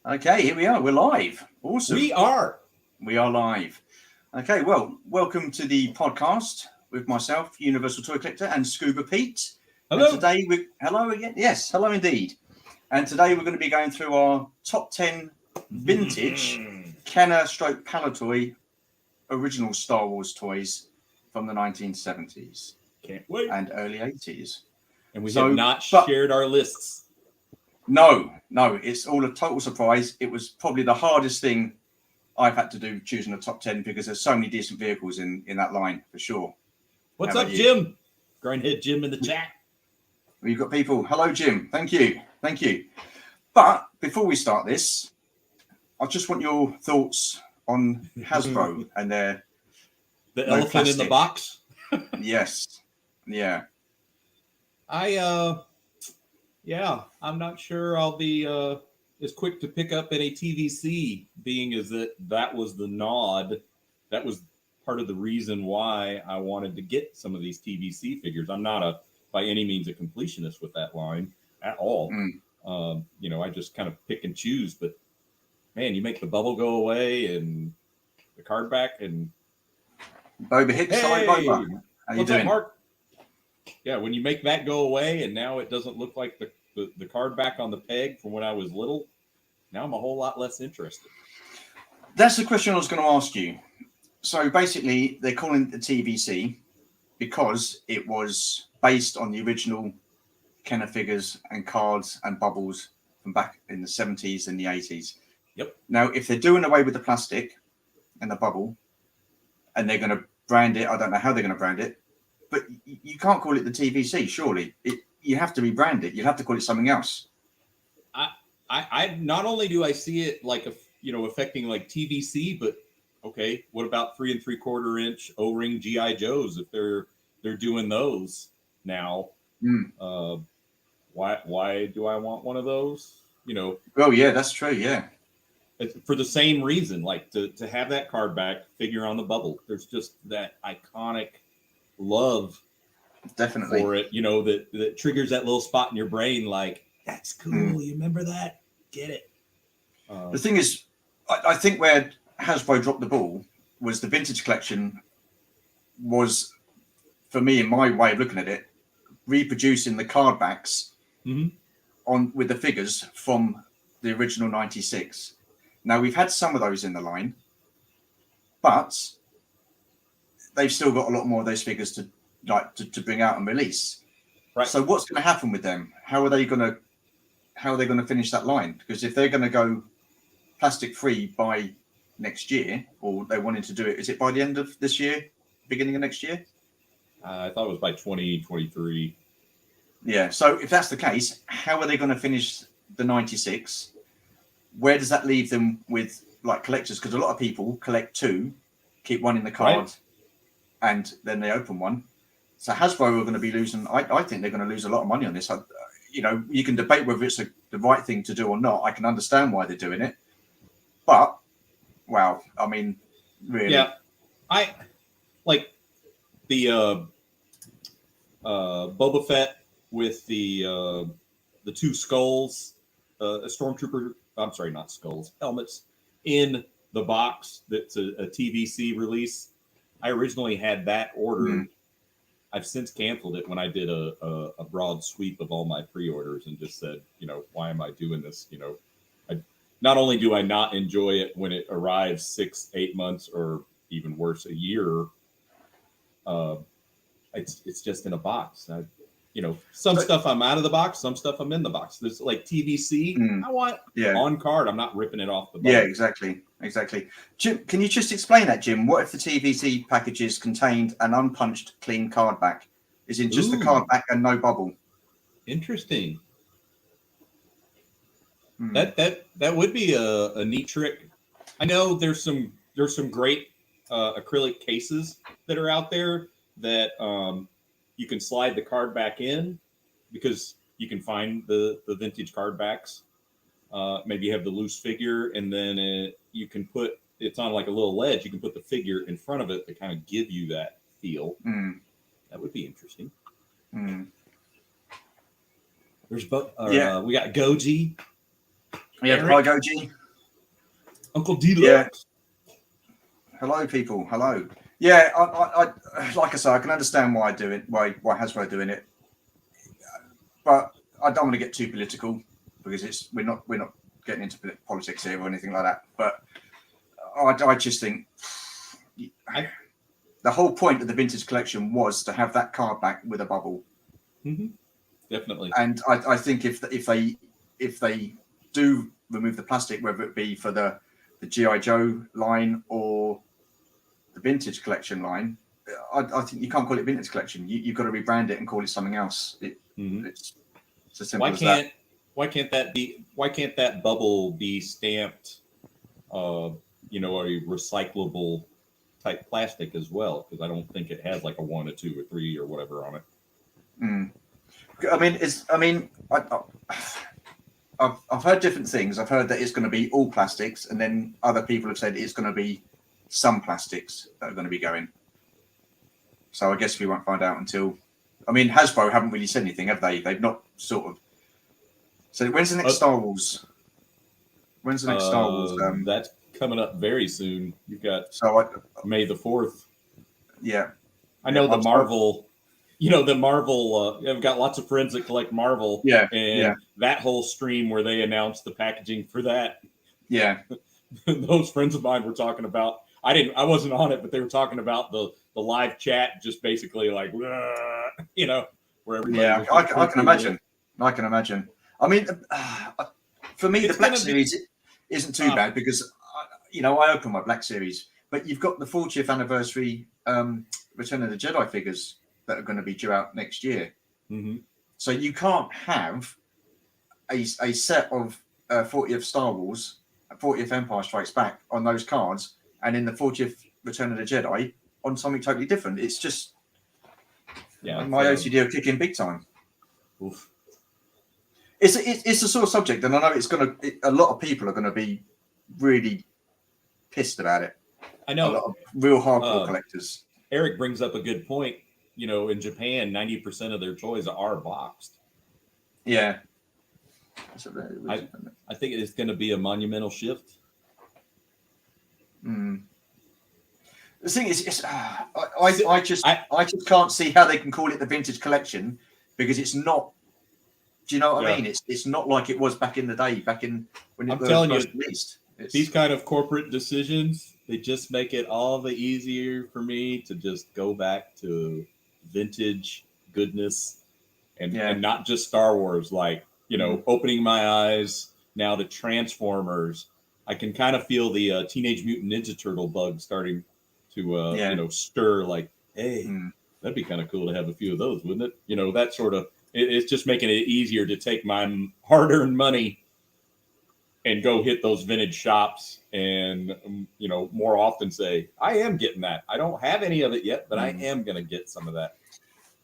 Okay, here we are. We're live. Awesome. We are. We are live. Okay, well, welcome to the podcast with myself, Universal Toy Collector and Scuba Pete. Hello. And today hello again. Yes, hello indeed. And today we're going to be going through our top 10 vintage Kenner / Palitoy original Star Wars toys from the 1970s. Can't wait. And early 80s. And we have not shared our lists. No, it's all a total surprise. It was probably the hardest thing I've had to do choosing a top 10 because there's so many decent vehicles in that line for sure. What's up, Jim? Grindhead Jim in the chat. We've got people. Hello, Jim. Thank you. But before we start this, I just want your thoughts on Hasbro and their the elephant in the box. Yes. Yeah. I'm not sure I'll be as quick to pick up any TVC, being as that was the nod. That was part of the reason why I wanted to get some of these TVC figures. I'm not by any means a completionist with that line at all. I just kind of pick and choose, but man, you make the bubble go away and the card back and Boba Hicks. Hey, Boba. How you doing, Mark? Yeah, when you make that go away and now it doesn't look like the card back on the peg from when I was little, now I'm a whole lot less interested. That's the question I was going to ask you. So basically, they're calling it the TVC because it was based on the original Kenner figures and cards and bubbles from back in the 70s and the 80s. Yep. Now, if they're doing away with the plastic and the bubble and they're going to brand it, I don't know how they're going to brand it, but you can't call it the TVC, surely. You have to rebrand it. You have to call it something else. I not only do I see it like affecting like TVC, but okay, what about 3 3/4 inch O-ring GI Joes if they're doing those now? Why do I want one of those? Oh yeah, that's true. Yeah, it's for the same reason, like to have that card back figure on the bubble. There's just that iconic love definitely for it, that triggers that little spot in your brain, like that's cool. You remember that? Get it. The thing is, I think where Hasbro dropped the ball was the vintage collection was, for me, in my way of looking at it, reproducing the card backs on with the figures from the original 96. Now we've had some of those in the line, but they've still got a lot more of those figures to bring out and release. Right. So what's going to happen with them? How are they going to finish that line? Because if they're going to go plastic free by next year, or they're wanting to do it, is it by the end of this year, beginning of next year? I thought it was by 2023. Yeah. So if that's the case, how are they going to finish the 96? Where does that leave them with like collectors? Because a lot of people collect two, keep one in the card, right, and then they open one. So Hasbro are going to be losing. I think they're going to lose a lot of money on this. You can debate whether it's the right thing to do or not. I can understand why they're doing it, but wow, I mean, really, yeah, I like the Boba Fett with the two skulls, a stormtrooper. I'm sorry, not skulls, helmets in the box. That's a TVC release. I originally had that ordered. I've since canceled it when I did a broad sweep of all my pre-orders and just said, why am I doing this? Not only do I not enjoy it when it arrives 6-8 months or even worse, a year, it's just in a box. Some stuff I'm out of the box, some stuff I'm in the box. There's like TVC. I want on card. I'm not ripping it off the box. Yeah, exactly. Jim, can you just explain that, Jim? What if the TVC packages contained an unpunched clean card back? Is in just the card back and no bubble? Interesting. That would be a neat trick. I know there's some great acrylic cases that are out there that you can slide the card back in because you can find the vintage card backs. Maybe you have the loose figure and then you can put it's on like a little ledge. You can put the figure in front of it to kind of give you that feel. That would be interesting. There's we got Goji. Yeah, Eric, hi Goji. Uncle D. Yeah. Hello, people. Hello. Yeah, I like I say, I can understand why Hasbro are doing it, but I don't want to get too political because we're not getting into politics here or anything like that. But I just think the whole point of the vintage collection was to have that card back with a bubble. Mm-hmm. Definitely. And I think if they do remove the plastic, whether it be for the G.I. Joe line or the vintage collection line, I think you can't call it vintage collection. You've got to rebrand it and call it something else. It's as simple as that. Why can't that bubble be stamped a recyclable type plastic as well? Because I don't think it has like a 1, a 2, or 3 or whatever on it. I've heard different things. I've heard that it's going to be all plastics, and then other people have said it's going to be some plastics that are going to be going. So I guess we won't find out until. Hasbro haven't really said anything, have they? They've not sort of. So when's the next Star Wars? When's the next Star Wars? That's coming up very soon. You've got May the 4th. Yeah, I know the Marvel. The Marvel. I've got lots of friends that collect Marvel. Yeah, and that whole stream where they announced the packaging for that. Yeah, those friends of mine were talking about. I wasn't on it, but they were talking about the live chat, just basically like, where everybody. Yeah, I can imagine. I can imagine. For me, the Black Series isn't too bad because I open my Black Series, but you've got the 40th anniversary Return of the Jedi figures that are going to be due out next year. Mm-hmm. So you can't have a set of 40th Star Wars, 40th Empire Strikes Back on those cards, and in the 40th Return of the Jedi on something totally different. It's just my OCD will kick in big time. Oof. It's a sore subject, and I know a lot of people are going to be really pissed about it. I know a lot of real hardcore collectors. Eric brings up a good point. In Japan, 90% of their toys are boxed. Yeah. I think it's going to be a monumental shift. The thing is, I just can't see how they can call it the vintage collection because it's not. Do you know what I mean? It's not like it was back in the day, when it was first released. These kind of corporate decisions, they just make it all the easier for me to just go back to vintage goodness and not just Star Wars. Like, opening my eyes now to Transformers. I can kind of feel the Teenage Mutant Ninja Turtle bug starting to, stir like, hey, that'd be kind of cool to have a few of those, wouldn't it? That sort of, it's just making it easier to take my hard-earned money and go hit those vintage shops and, more often say, I am getting that. I don't have any of it yet, but I am going to get some of that.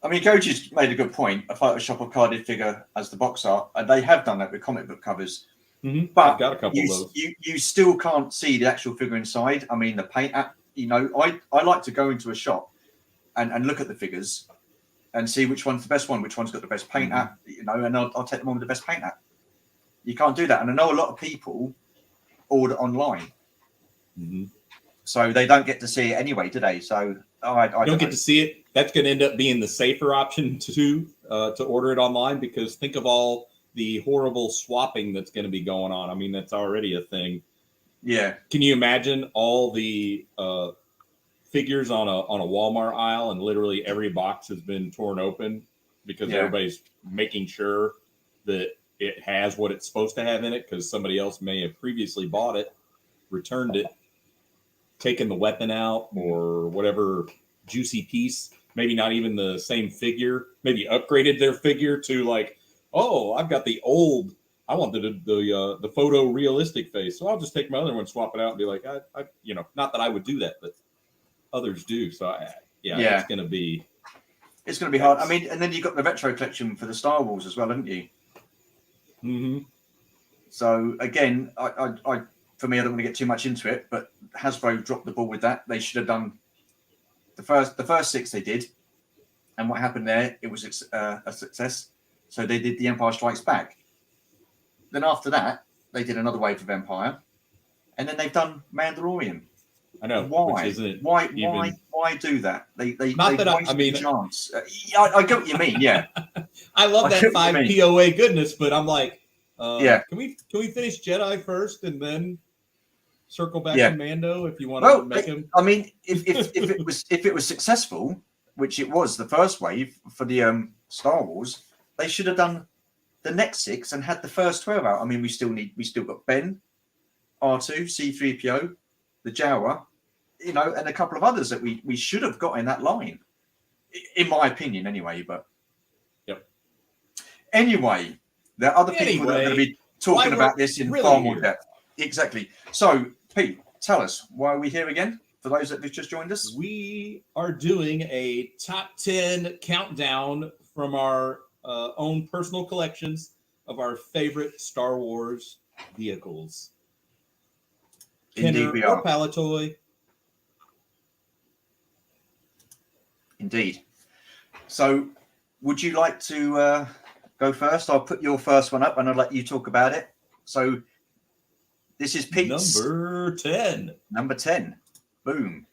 Coach's made a good point. A Photoshop or carded figure as the box art, and they have done that with comic book covers. Mm-hmm. But I've got a couple of those. You still can't see the actual figure inside. The paint app, I like to go into a shop and look at the figures and see which one's the best one, which one's got the best paint app, and I'll take the one with the best paint app. You can't do that. And I know a lot of people order online. Mm-hmm. So they don't get to see it anyway, do they? So I don't get to see it. That's going to end up being the safer option to order it online, because think of all the horrible swapping that's going to be going on. That's already a thing. Yeah. Can you imagine all the figures on a Walmart aisle, and literally every box has been torn open because everybody's making sure that it has what it's supposed to have in it, because somebody else may have previously bought it, returned it, taken the weapon out or whatever juicy piece, maybe not even the same figure, maybe upgraded their figure to like, oh, I've got the old, I want the photo realistic face, so I'll just take my other one, swap it out, and be like, I not that I would do that, but others do. So it's going to be hard. And then you've got the retro collection for the Star Wars as well, haven't you? Mm-hmm. So again, I for me, I don't want to get too much into it, but Hasbro dropped the ball with that. They should have done the first 6 they did, and what happened there, it was a success. So they did the Empire Strikes Back. Then after that, they did another wave of Empire, and then they've done Mandalorian. I know. Why? Which isn't Why do that? They Not that I wasted mean, the chance. I get what you mean. Yeah, I love that get what 5 you mean. POA goodness, but I'm like, Yeah. Can we finish Jedi first and then circle back Yeah. to Mando if you want to make him? I mean, if it was successful, which it was the first wave for the Star Wars, they should have done the next 6 and had the first 12 out. I mean, we still got Ben, R2, C3PO, the Jawa, you know, and a couple of others that we should have got in that line, in my opinion, anyway. But yep. Anyway, there are other people that are going to be talking about this in far more depth. Exactly. So, Pete, tell us, why are we here again? For those that have just joined us, we are doing a top 10 countdown from our own personal collections of our favorite Star Wars vehicles. Indeed, we are. Palitoy. Indeed. So, would you like to go first? I'll put your first one up and I'll let you talk about it. So, this is Pete's number 10. Number 10. Boom.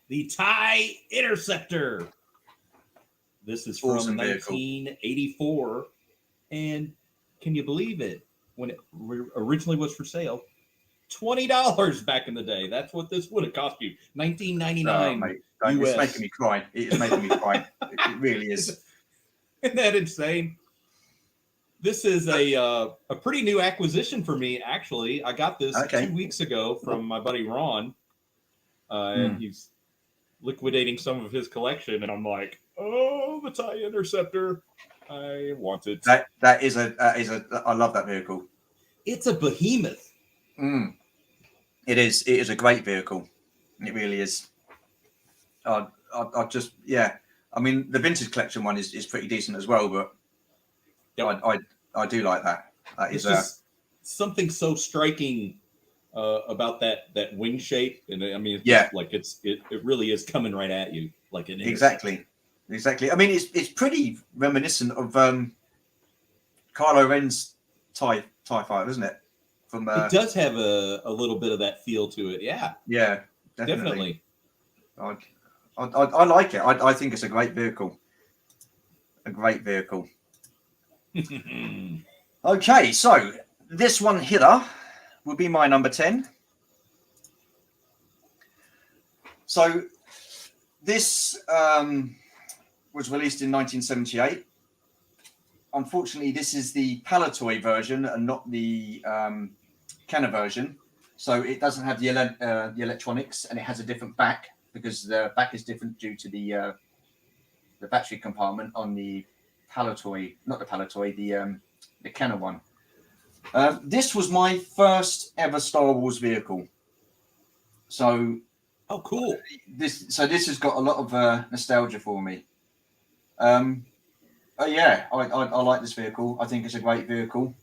The TIE Interceptor. This is from Awesome 1984. And can you believe it? When it originally was for sale, $20 back in the day. That's what this would have cost you. $19.99. Mate, it's making me cry. It is making me cry. It really is. Isn't that insane? This is a pretty new acquisition for me, actually. I got this 2 weeks ago from my buddy Ron. And he's liquidating some of his collection. And I'm like, oh, the TIE Interceptor. I want it. That is I love that vehicle. It's a behemoth. It is a great vehicle. It really is. I just, yeah. I mean, the vintage collection one is pretty decent as well, but yep. I do like that. That is just something so striking about that wing shape, and I mean, it's just like it really is coming right at you, like an exactly. I mean, it's pretty reminiscent of Kylo Ren's TIE fighter, isn't it? From it does have a little bit of that feel to it. Yeah, definitely. I like it. I think it's a great vehicle. Okay, so this one here will be my number 10. So this was released in 1978. Unfortunately, this is the Palitoy version and not the Kenner version. So it doesn't have the electronics, and it has a different back because the back is different due to the battery compartment on the Palitoy, not the Palitoy, the Kenner one. This was my first ever Star Wars vehicle. So, oh, cool! This has got a lot of nostalgia for me. Yeah, I like this vehicle. I think it's a great vehicle.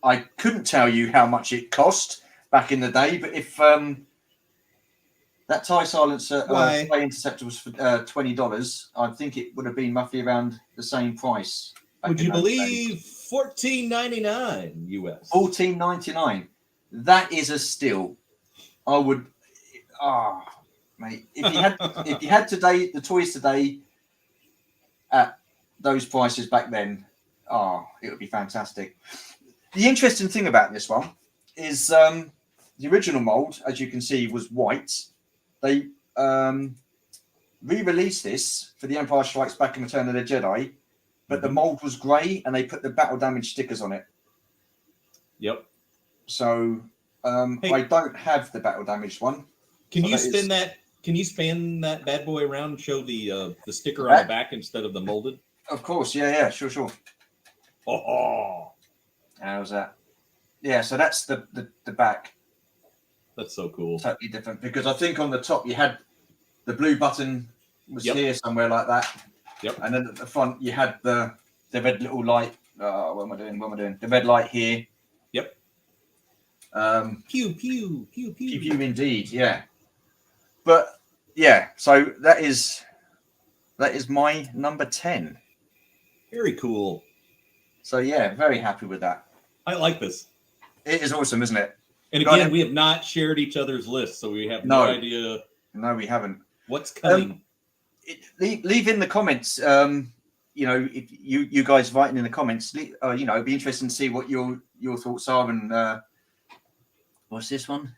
I couldn't tell you how much it cost back in the day, but if that TIE Silencer TIE Interceptor was for $20, I think it would have been roughly around the same price. Would you believe $14.99 US? $14.99. That is a steal. I would. Mate, if you had today the toys today at those prices back then, it would be fantastic. The interesting thing about this one is the original mold, as you can see, was white. They re-released this for The Empire Strikes Back and Return of the Jedi, but the mold was grey and they put the battle damage stickers on it. Yep. So I don't have the battle damaged one. Can you spin that? Can you spin that bad boy around and show the sticker on the back instead of the molded? Of course, yeah, sure. Oh, how's that? Yeah, so that's the back. That's so cool. Totally different because I think on the top you had the blue button was here somewhere like that. Yep. And then at the front you had the red little light. What am I doing? The red light here. Yep. Pew pew pew pew. Pew pew indeed, yeah. But yeah, so that is my number 10. Very cool. So yeah, very happy with that. I like this. It is awesome, isn't it? And again, we have not shared each other's lists, so we have no idea. No, we haven't. What's coming? Leave in the comments. You know, if you guys writing in the comments, you know, it'd be interesting to see what your thoughts are. And what's this one?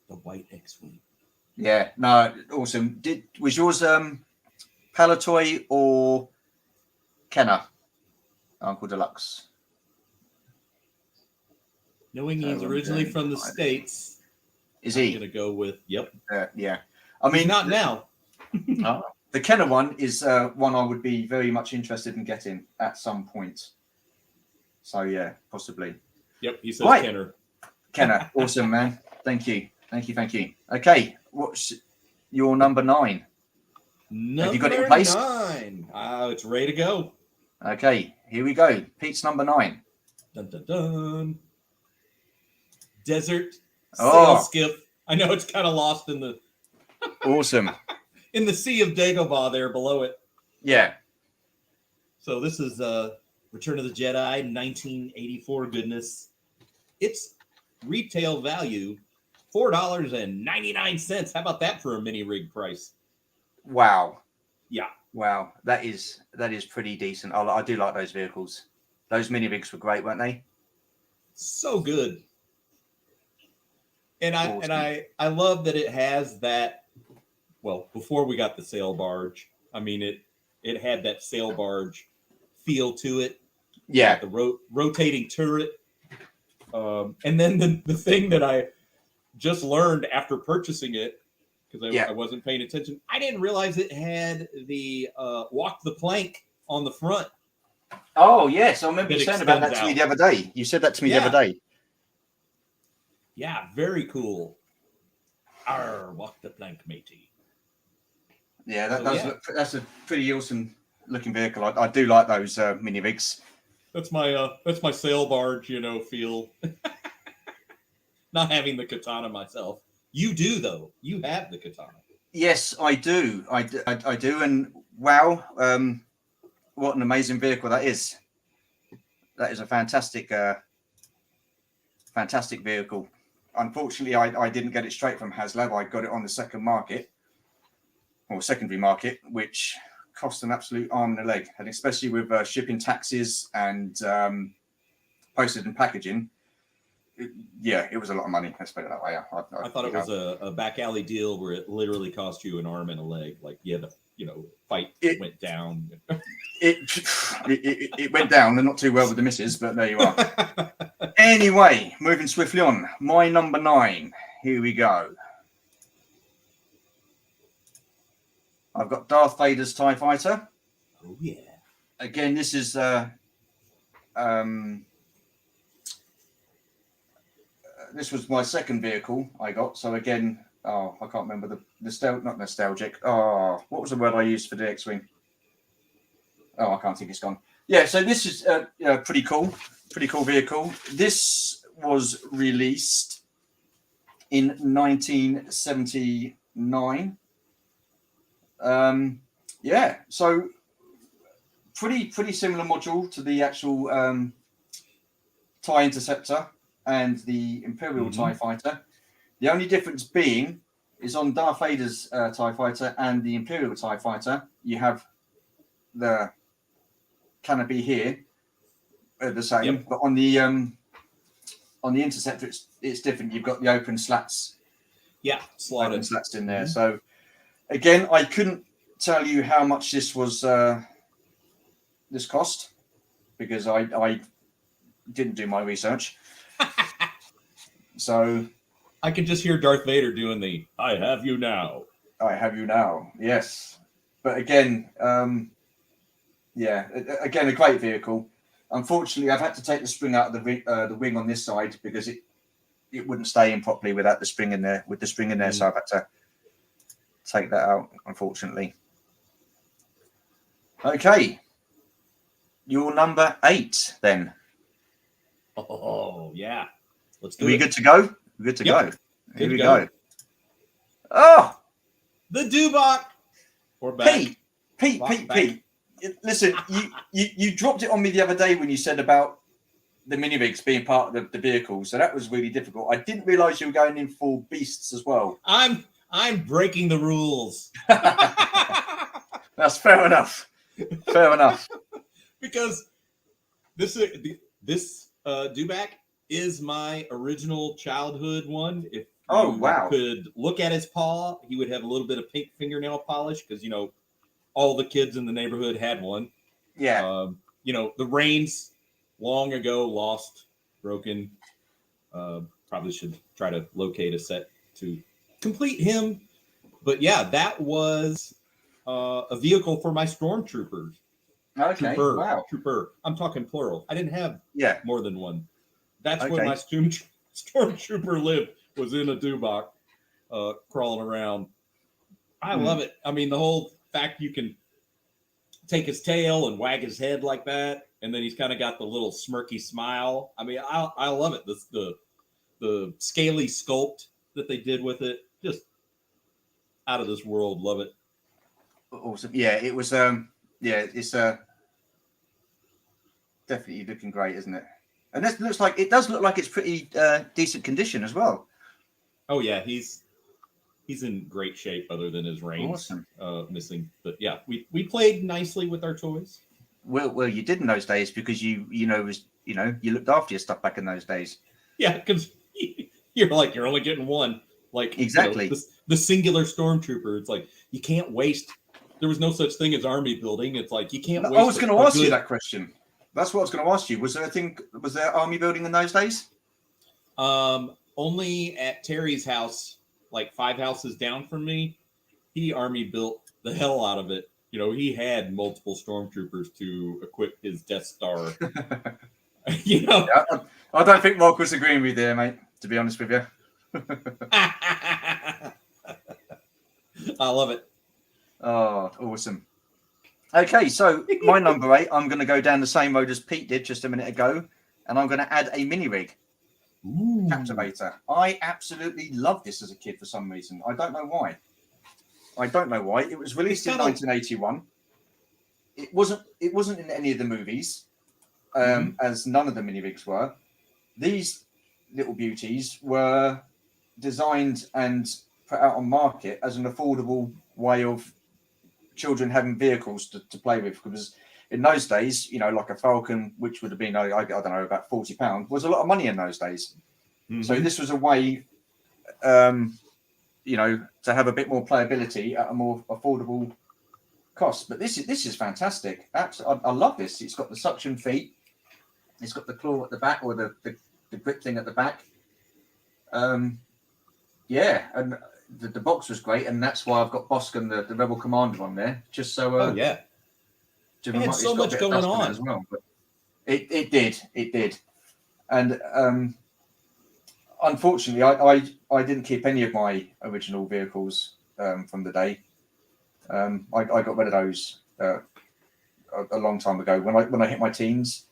The white X-wing. Yeah, no, awesome. Was yours Palitoy or Kenner? Uncle Deluxe. Knowing he's originally from the States, is he? I'm gonna go with yep. Yeah. I mean, not now. The Kenner one is one I would be very much interested in getting at some point. So yeah, possibly. Yep, he says right. Kenner. Kenner, awesome, man. Thank you. Okay, what's your number 9? Have you got it in place? 9. It's ready to go. Okay, here we go. Pete's number 9. Dun dun dun. Desert sail skiff. I know it's kind of lost in the awesome in the Sea of Dagobah there below it. Yeah. So this is Return of the Jedi, 1984 goodness. It's retail value $4.99. How about that for a mini rig price? Wow. Yeah. Wow. That is pretty decent. I do like those vehicles. Those mini rigs were great, weren't they? So good. And I love that it has that. Well, before we got the sail barge, I mean it had that sail barge feel to it. Yeah. The rotating turret. And then the thing that I just learned after purchasing it, because I wasn't paying attention, I didn't realize it had the walk the plank on the front. Oh yes, I remember you saying about that to me the other day. You said that to me the other day. Yeah, very cool. Arr, walk the plank, matey. Yeah, that's a pretty awesome looking vehicle. I do like those mini rigs. That's my sail barge, feel. Not having the katana myself. You do though. You have the katana. Yes, I do. I do. And wow, what an amazing vehicle that is. That is a fantastic vehicle. Unfortunately, I didn't get it straight from HasLab. I got it on the secondary market, which cost an absolute arm and a leg, and especially with shipping taxes and postage and packaging. It was a lot of money. Let's put it that way. I thought it was a back alley deal where it literally cost you an arm and a leg. Like the fight went down. It went down, and not too well with the missus, but there you are. Anyway, moving swiftly on. My number 9. Here we go. I've got Darth Vader's TIE Fighter. Oh yeah. Again, this is this was my second vehicle I got. So again, I can't remember not nostalgic. What was the word I used for the X-Wing? I can't think, it's gone. Yeah, so this is pretty cool vehicle. This was released in 1979. So pretty similar module to the actual TIE Interceptor and the Imperial TIE Fighter. The only difference being is on Darth Vader's TIE Fighter and the Imperial TIE Fighter, you have the canopy here, the same, but on the Interceptor it's different. You've got the open slats. Yeah, open slats in there. So again, I couldn't tell you how much this was. This cost, because I didn't do my research. So I could just hear Darth Vader doing the "I have you now." I have you now. Yes, but again, again, a great vehicle. Unfortunately, I've had to take the spring out of the wing on this side because it wouldn't stay in properly without the spring in there. With the spring in there, so I've had to take that out, unfortunately. Okay, your number 8 then. Oh yeah, let's do it. Are we good to go? We're good to go. Here we go. Oh, the Dubak. Or back. Pete. listen, you dropped it on me the other day when you said about the mini rigs being part of the vehicle, so that was really difficult. I didn't realise you were going in for beasts as well. I'm breaking the rules. That's fair enough. Fair enough. Because this Dewback is my original childhood one. If you could look at his paw, he would have a little bit of pink fingernail polish because all the kids in the neighborhood had one. Yeah. The reins long ago lost, broken. Probably should try to locate a set to complete him. But yeah, that was a vehicle for my stormtroopers. Okay. Trooper. I'm talking plural. I didn't have more than one. That's where my stormtrooper lived, was in a dewbach, crawling around. I love it. I mean, the whole fact you can take his tail and wag his head like that, and then he's kind of got the little smirky smile. I mean, I love it. The scaly sculpt that they did with it, just out of this world. Love it. Awesome. Yeah, it was. It's definitely looking great, isn't it? And it does look like it's pretty decent condition as well. Oh yeah, he's in great shape, other than his reins missing. But yeah, we played nicely with our toys. Well, you did in those days because you looked after your stuff back in those days. Yeah, because you're only getting one. Like exactly the singular stormtrooper. It's like you can't waste. There was no such thing as army building. It's like you can't waste. I was going to ask you that question. That's what I was going to ask you. Was there army building in those days? Only at Terry's house, like 5 houses down from me. He army built the hell out of it. He had multiple stormtroopers to equip his Death Star. Yeah, I don't think Mark was agreeing with you there, mate, to be honest with you. I love it. Oh, awesome. Okay, so my number 8, I'm going to go down the same road as Pete did just a minute ago, and I'm going to add a mini rig. Captivator. I absolutely loved this as a kid for some reason. I don't know why. It was released in 1981. It wasn't in any of the movies, as none of the mini rigs were. These little beauties were designed and put out on market as an affordable way of children having vehicles to play with, because in those days, like a Falcon, which would have been, I don't know, about £40, was a lot of money in those days. So this was a way, to have a bit more playability at a more affordable cost. But this is fantastic. Absolutely, I love this. It's got the suction feet. It's got the claw at the back, or the grip thing at the back. And the box was great, and that's why I've got Boscan, the Rebel Commander, on there, just so. It had so much going on as well. But it did, and unfortunately, I didn't keep any of my original vehicles from the day. I got rid of those a long time ago when I hit my teens.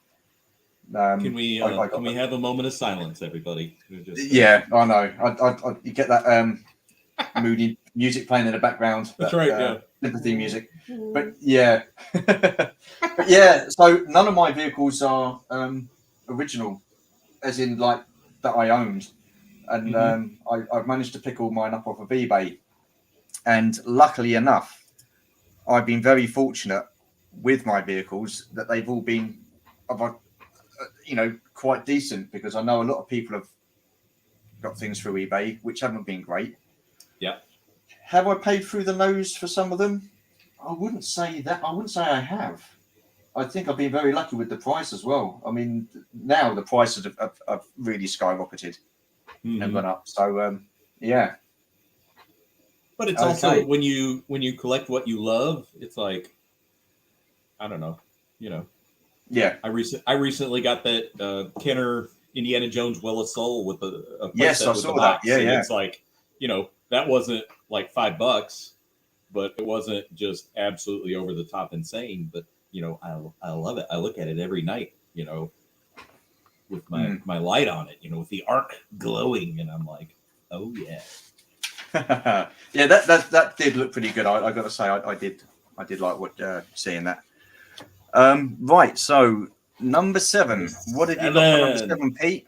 Can we have a moment of silence, everybody? Yeah, I know. You get that moody music playing in the background. That's right. Sympathy music. But yeah, So none of my vehicles are original, as in like that I owned, and I've managed to pick all mine up off of eBay, and luckily enough, I've been very fortunate with my vehicles that they've all been quite decent, because I know a lot of people have got things through eBay which haven't been great. Yeah. Have I paid through the nose for some of them? I wouldn't say that. I wouldn't say I have. I think I've been very lucky with the price as well. I mean, now the prices have really skyrocketed and gone up. So, yeah. But it's also when you collect what you love, it's like, I don't know, Yeah. I recently got that Kenner Indiana Jones Well of Soul with a yes, I saw that. Yeah, yeah. It's like, that wasn't like $5, but it wasn't just absolutely over the top insane. But I love it. I look at it every night, with my light on it, with the arc glowing, and I'm like, oh yeah. Yeah, that did look pretty good. I got to say, I did like what seeing that. Right. So number 7. What have you got for number 7, Pete?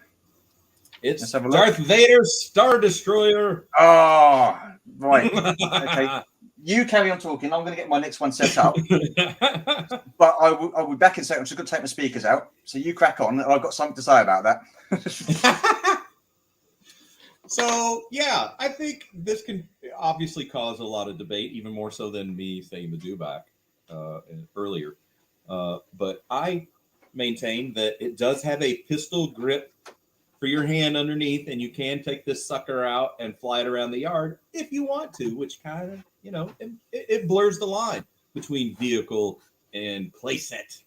It's Let's have a look. Darth Vader's Star Destroyer. Oh, right. Okay. You carry on talking. I'm going to get my next one set up. But I'll be back in a second. I'm just going to take my speakers out. So you crack on. I've got something to say about that. So, yeah, I think this can obviously cause a lot of debate, even more so than me saying the dewback earlier. But I maintain that it does have a pistol grip for your hand underneath, and you can take this sucker out and fly it around the yard if you want to, which kind of, you know, it blurs the line between vehicle and playset.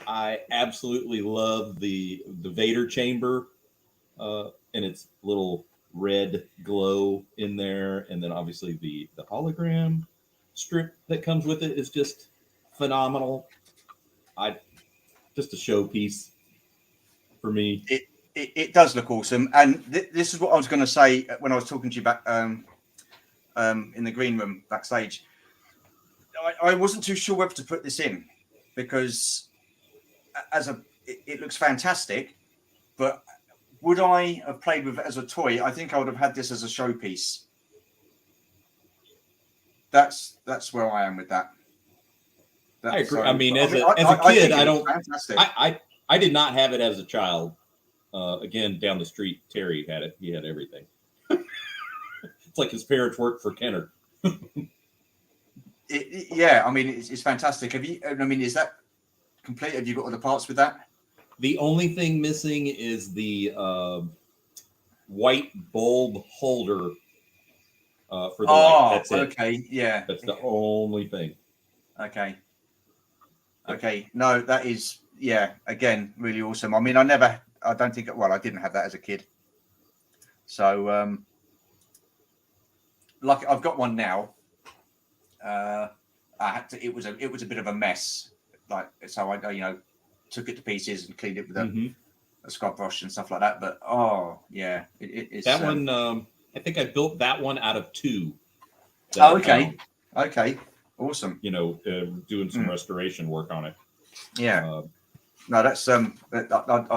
I absolutely love the Vader chamber and its little red glow in there, and then obviously the hologram strip that comes with it is just phenomenal. Just a showpiece for me. It does look awesome, and this is what I was going to say when I was talking to you back in the green room backstage. I wasn't too sure whether to put this in because it looks fantastic, but would I have played with it as a toy? I think I would have had this as a showpiece. That's where I am with that. I agree. I mean, as a kid, I did not have it as a child. Again, down the street, Terry had it. He had everything. It's like his parents worked for Kenner. Yeah, I mean, it's fantastic. Have you? I mean, is that complete? Have you got all the parts with that? The only thing missing is the white bulb holder for the light. That's it. Okay, yeah. That's the only thing. Okay. Okay. No, that is, yeah, again, really awesome. I mean, I didn't have that as a kid. So, like, I've got one now. It was a bit of a mess. Like, so I took it to pieces and cleaned it with a scrub brush and stuff like that. But yeah, it's that one. I think I built that one out of 2. Okay. Okay. Awesome. Doing some restoration work on it. Yeah. No, that's I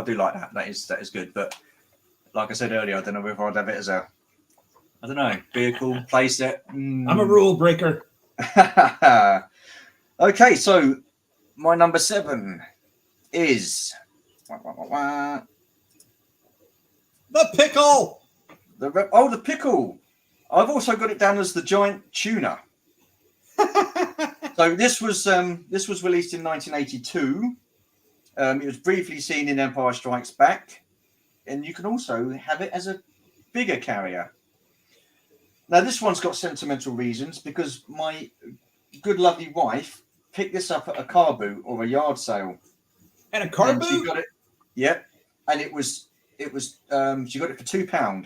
do like that. That is good. But like I said earlier, I don't know if I'd have it as a, I don't know, vehicle playset. I'm a rule breaker. Okay, so my number 7 is the pickle. The pickle. I've also got it down as the giant tuna. So this was released in 1982. It was briefly seen in Empire Strikes Back, and you can also have it as a bigger carrier. Now this one's got sentimental reasons because my good lovely wife picked this up at a car boot or a yard sale. And a car boot? She got it. Yeah, and it was she got it for £2,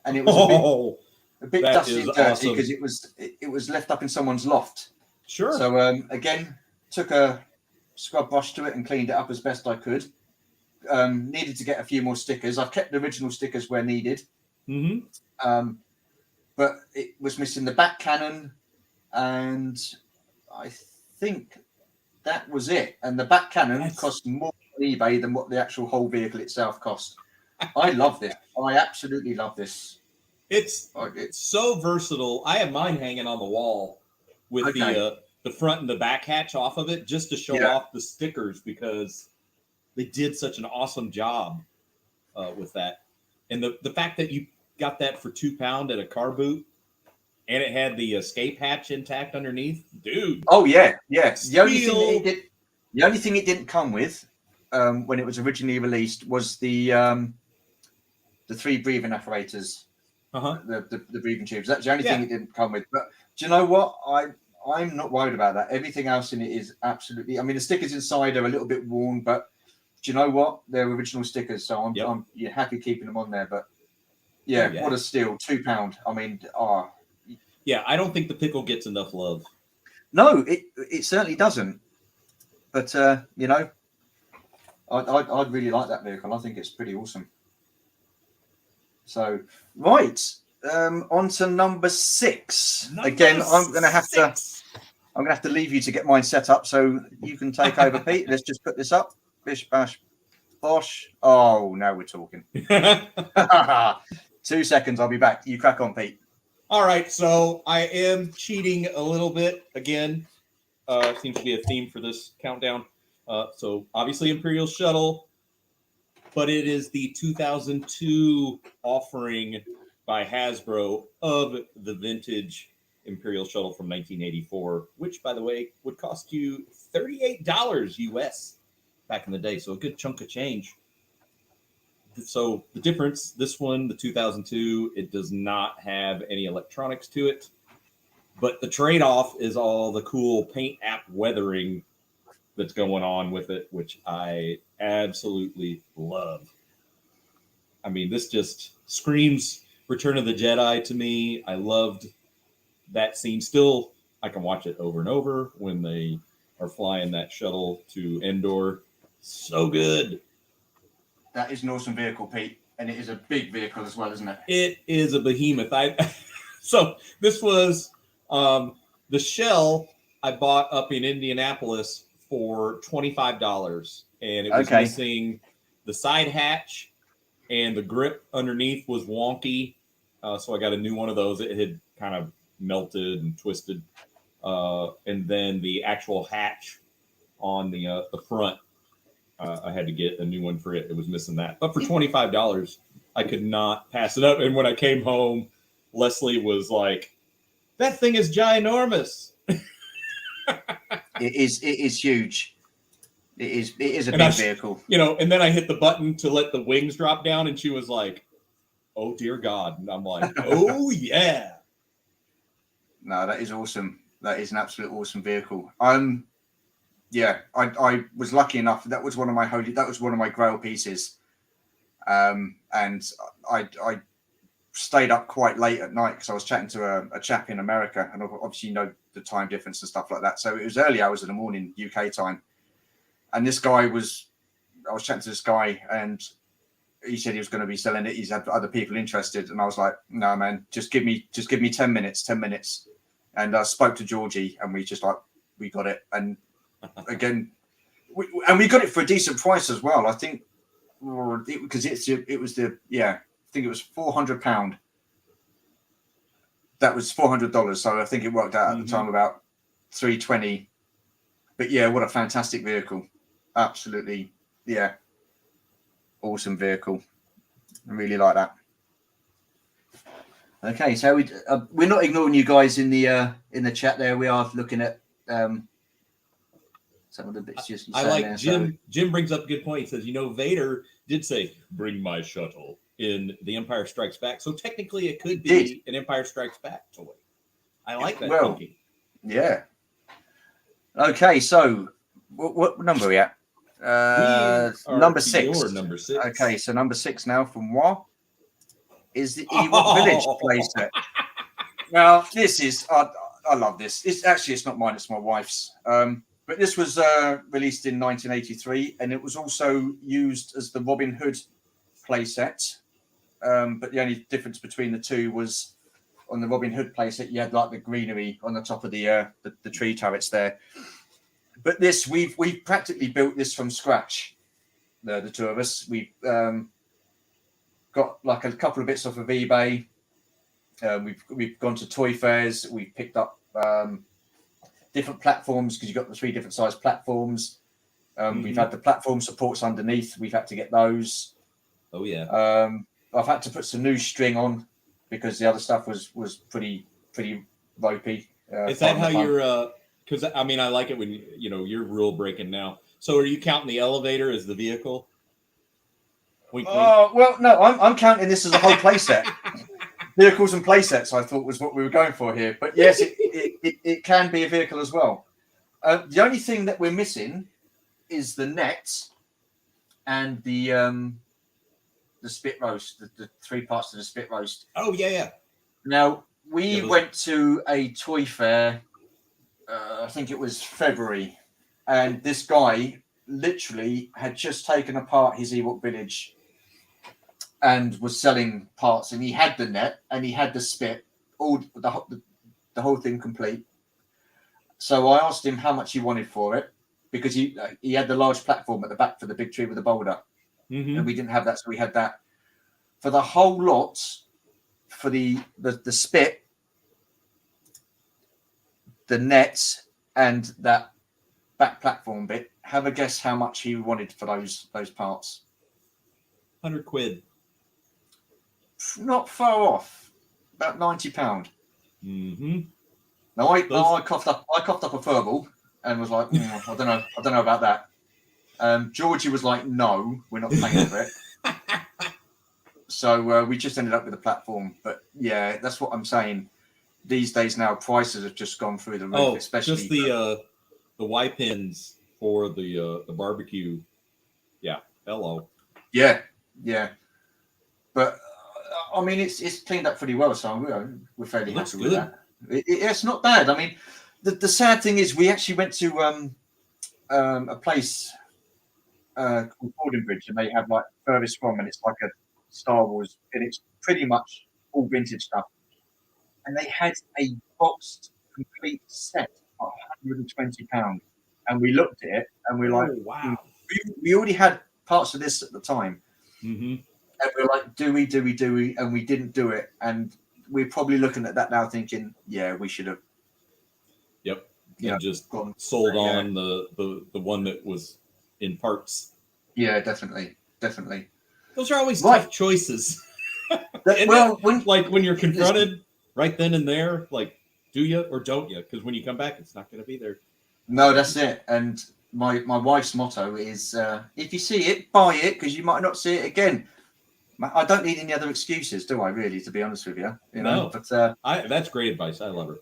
and it was a bit dusty and dirty because it was left up in someone's loft. Sure. So again, took a scrub brush to it and cleaned it up as best I could. Needed to get a few more stickers. I've kept the original stickers where needed. But it was missing the back cannon, and I think that was it. And the back cannon cost more on eBay than what the actual whole vehicle itself cost. I love this. I absolutely love this. It's so versatile. I have mine hanging on the wall with the front and the back hatch off of it just to show off the stickers because they did such an awesome job with that. And the fact that you got that for £2 at a car boot and it had the escape hatch intact underneath, dude. Oh yeah, yes. The only thing it didn't come with when it was originally released was the 3 breathing apparatus. The breathing tubes. That's the only thing it didn't come with. But do you know what? I'm not worried about that. Everything else in it is absolutely. I mean, the stickers inside are a little bit worn, but do you know what? They're original stickers, so I'm happy keeping them on there. But what a steal! £2. I mean, yeah. I don't think the pickle gets enough love. No, it certainly doesn't. But I'd really like that vehicle. I think it's pretty awesome. So, right, on to number 6. I'm going to have I'm going to have to leave you to get mine set up so you can take over, Pete. Let's just put this up. Bish, bash, bosh. Oh, now we're talking. 2 seconds. I'll be back. You crack on, Pete. All right. So I am cheating a little bit again. Seems to be a theme for this countdown. So obviously Imperial Shuttle, but it is the 2002 offering by Hasbro of the vintage Imperial Shuttle from 1984, which, by the way, would cost you $38 US back in the day. So a good chunk of change. So the difference, this one, the 2002, it does not have any electronics to it. But the trade-off is all the cool paint app weathering that's going on with it, which I absolutely love. I mean, this just screams Return of the Jedi to me. I loved that scene. Still, I can watch it over and over when they are flying that shuttle to Endor. So good. That is an awesome vehicle, Pete. And it is a big vehicle as well, isn't it? It is a behemoth. So this was the shell I bought up in Indianapolis for $25. And it was missing the side hatch, and the grip underneath was wonky. So I got a new one of those. It had kind of melted and twisted. And then the actual hatch on the front, I had to get a new one for it. It was missing that. But for $25, I could not pass it up. And when I came home, Leslie was like, that thing is ginormous. It is huge. It is a big vehicle. You know, and then I hit the button to let the wings drop down, and she was like, oh, dear God. And I'm like, oh, yeah. No, that is awesome. That is an absolute awesome vehicle. Yeah, I was lucky enough. That was one of my grail pieces. And I stayed up quite late at night because I was chatting to a chap in America, and obviously, you know, the time difference and stuff like that. So it was early hours in the morning, UK time. And I was chatting to this guy, and he said he was going to be selling it. He's had other people interested. And I was like, no, man, just give me 10 minutes. And I spoke to Georgie, and we got it. And again, we got it for a decent price as well. I think because I think it was £400. That was $400. So I think it worked out at the time about $320. But yeah, what a fantastic vehicle. Absolutely. Yeah. Awesome vehicle. I really like that. Okay, so we're not ignoring you guys in the chat there. We are looking at some of the bits just I like there, Jim. So. Jim brings up a good point. He says, you know, Vader did say, bring my shuttle in The Empire Strikes Back. So technically it could be an Empire Strikes Back toy. I like that thinking. Yeah. Okay, so what number are we at? Number 6. Number 6. Okay, so number 6 now from Wa is the Ewok Village playset. Now, this is I love this. It's not mine, it's my wife's. But this was released in 1983, and it was also used as the Robin Hood playset. But the only difference between the two was on the Robin Hood playset, you had like the greenery on the top of the tree turrets there. But this, we've practically built this from scratch. The two of us, we've got like a couple of bits off of eBay. We've gone to toy fairs. We've picked up different platforms because you've got the 3 different size platforms. We've had the platform supports underneath. We've had to get those. Oh yeah. I've had to put some new string on because the other stuff was pretty ropey. Is that how you're? Because I mean, I like it when you're rule breaking now. So are you counting the elevator as the vehicle? Wink, wink. Well, no, I'm counting this as a whole playset. Vehicles and playsets, I thought, was what we were going for here. But yes, it can be a vehicle as well. The only thing that we're missing is the net and the spit roast, the 3 parts to the spit roast. Oh yeah. Now we went to a toy fair. I think it was February, and this guy literally had just taken apart his Ewok village and was selling parts, and he had the net and he had the spit, all the whole thing complete. So I asked him how much he wanted for it because he had the large platform at the back for the big tree with the boulder, and we didn't have that, so we had that for the whole lot for the spit, the nets, and that back platform bit. Have a guess how much he wanted for those parts. £100. Not far off, about £90. Mm-hmm. Now I coughed up a furball and was like, I don't know about that. Georgie was like, no, we're not paying for it. So we just ended up with a platform. But yeah, that's what I'm saying. These days now, prices have just gone through the roof. Especially just the Y pins for the barbecue. Yeah, hello. Yeah. But I mean, it's cleaned up pretty well, so we're fairly happy with that. It's not bad. I mean, the sad thing is, we actually went to a place called Bridge, and they have like furthest from, and it's like a Star Wars, and it's pretty much all vintage stuff. And they had a boxed complete set for £120, and we looked at it, and we're like, wow, we already had parts of this at the time. Mm-hmm. And we're like, do we? And we didn't do it. And we're probably looking at that now thinking, yeah, we should have. Yep. And just sold on the one that was in parts. Yeah, definitely. Those are always tough choices. When you're confronted right then and there, like, do you or don't you? Because when you come back, it's not going to be there. No, that's it. And my wife's motto is, if you see it, buy it, because you might not see it again. I don't need any other excuses, do I? Really, to be honest with you, No. But that's great advice. I love her.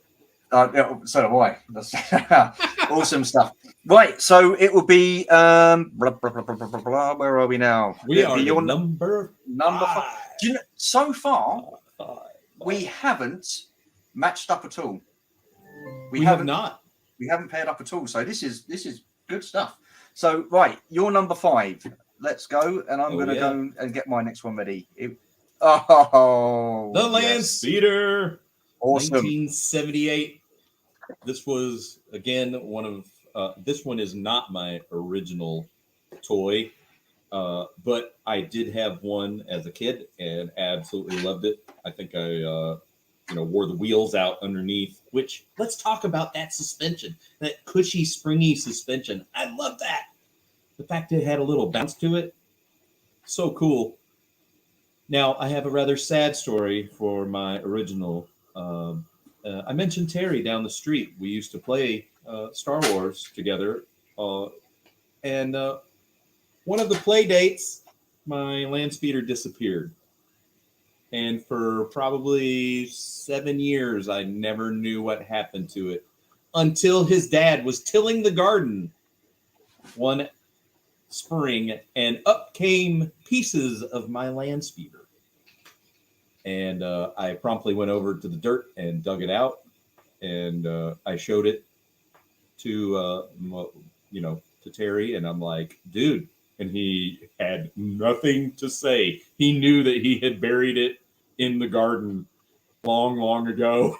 So do I. That's awesome stuff. Right, so it will be where are we now? We are your number 5. Do you know, so far we haven't matched up at all. We have not. We haven't paired up at all. So this is good stuff. So right, your number 5. Let's go, and I'm going to go and get my next one ready. The Land Speeder. Awesome. 1978. This was, again, one of... this one is not my original toy, but I did have one as a kid and absolutely loved it. I think I wore the wheels out underneath, which, let's talk about that suspension, that cushy, springy suspension. I love that. The fact that it had a little bounce to it, so cool. Now, I have a rather sad story for my original. I mentioned Terry down the street. We used to play Star Wars together. And one of the play dates, my land speeder disappeared. And for probably 7 years, I never knew what happened to it until his dad was tilling the garden one spring, and up came pieces of my land speeder. And I promptly went over to the dirt and dug it out, and I showed it to to Terry, and I'm like, dude, and he had nothing to say. He knew that he had buried it in the garden long ago.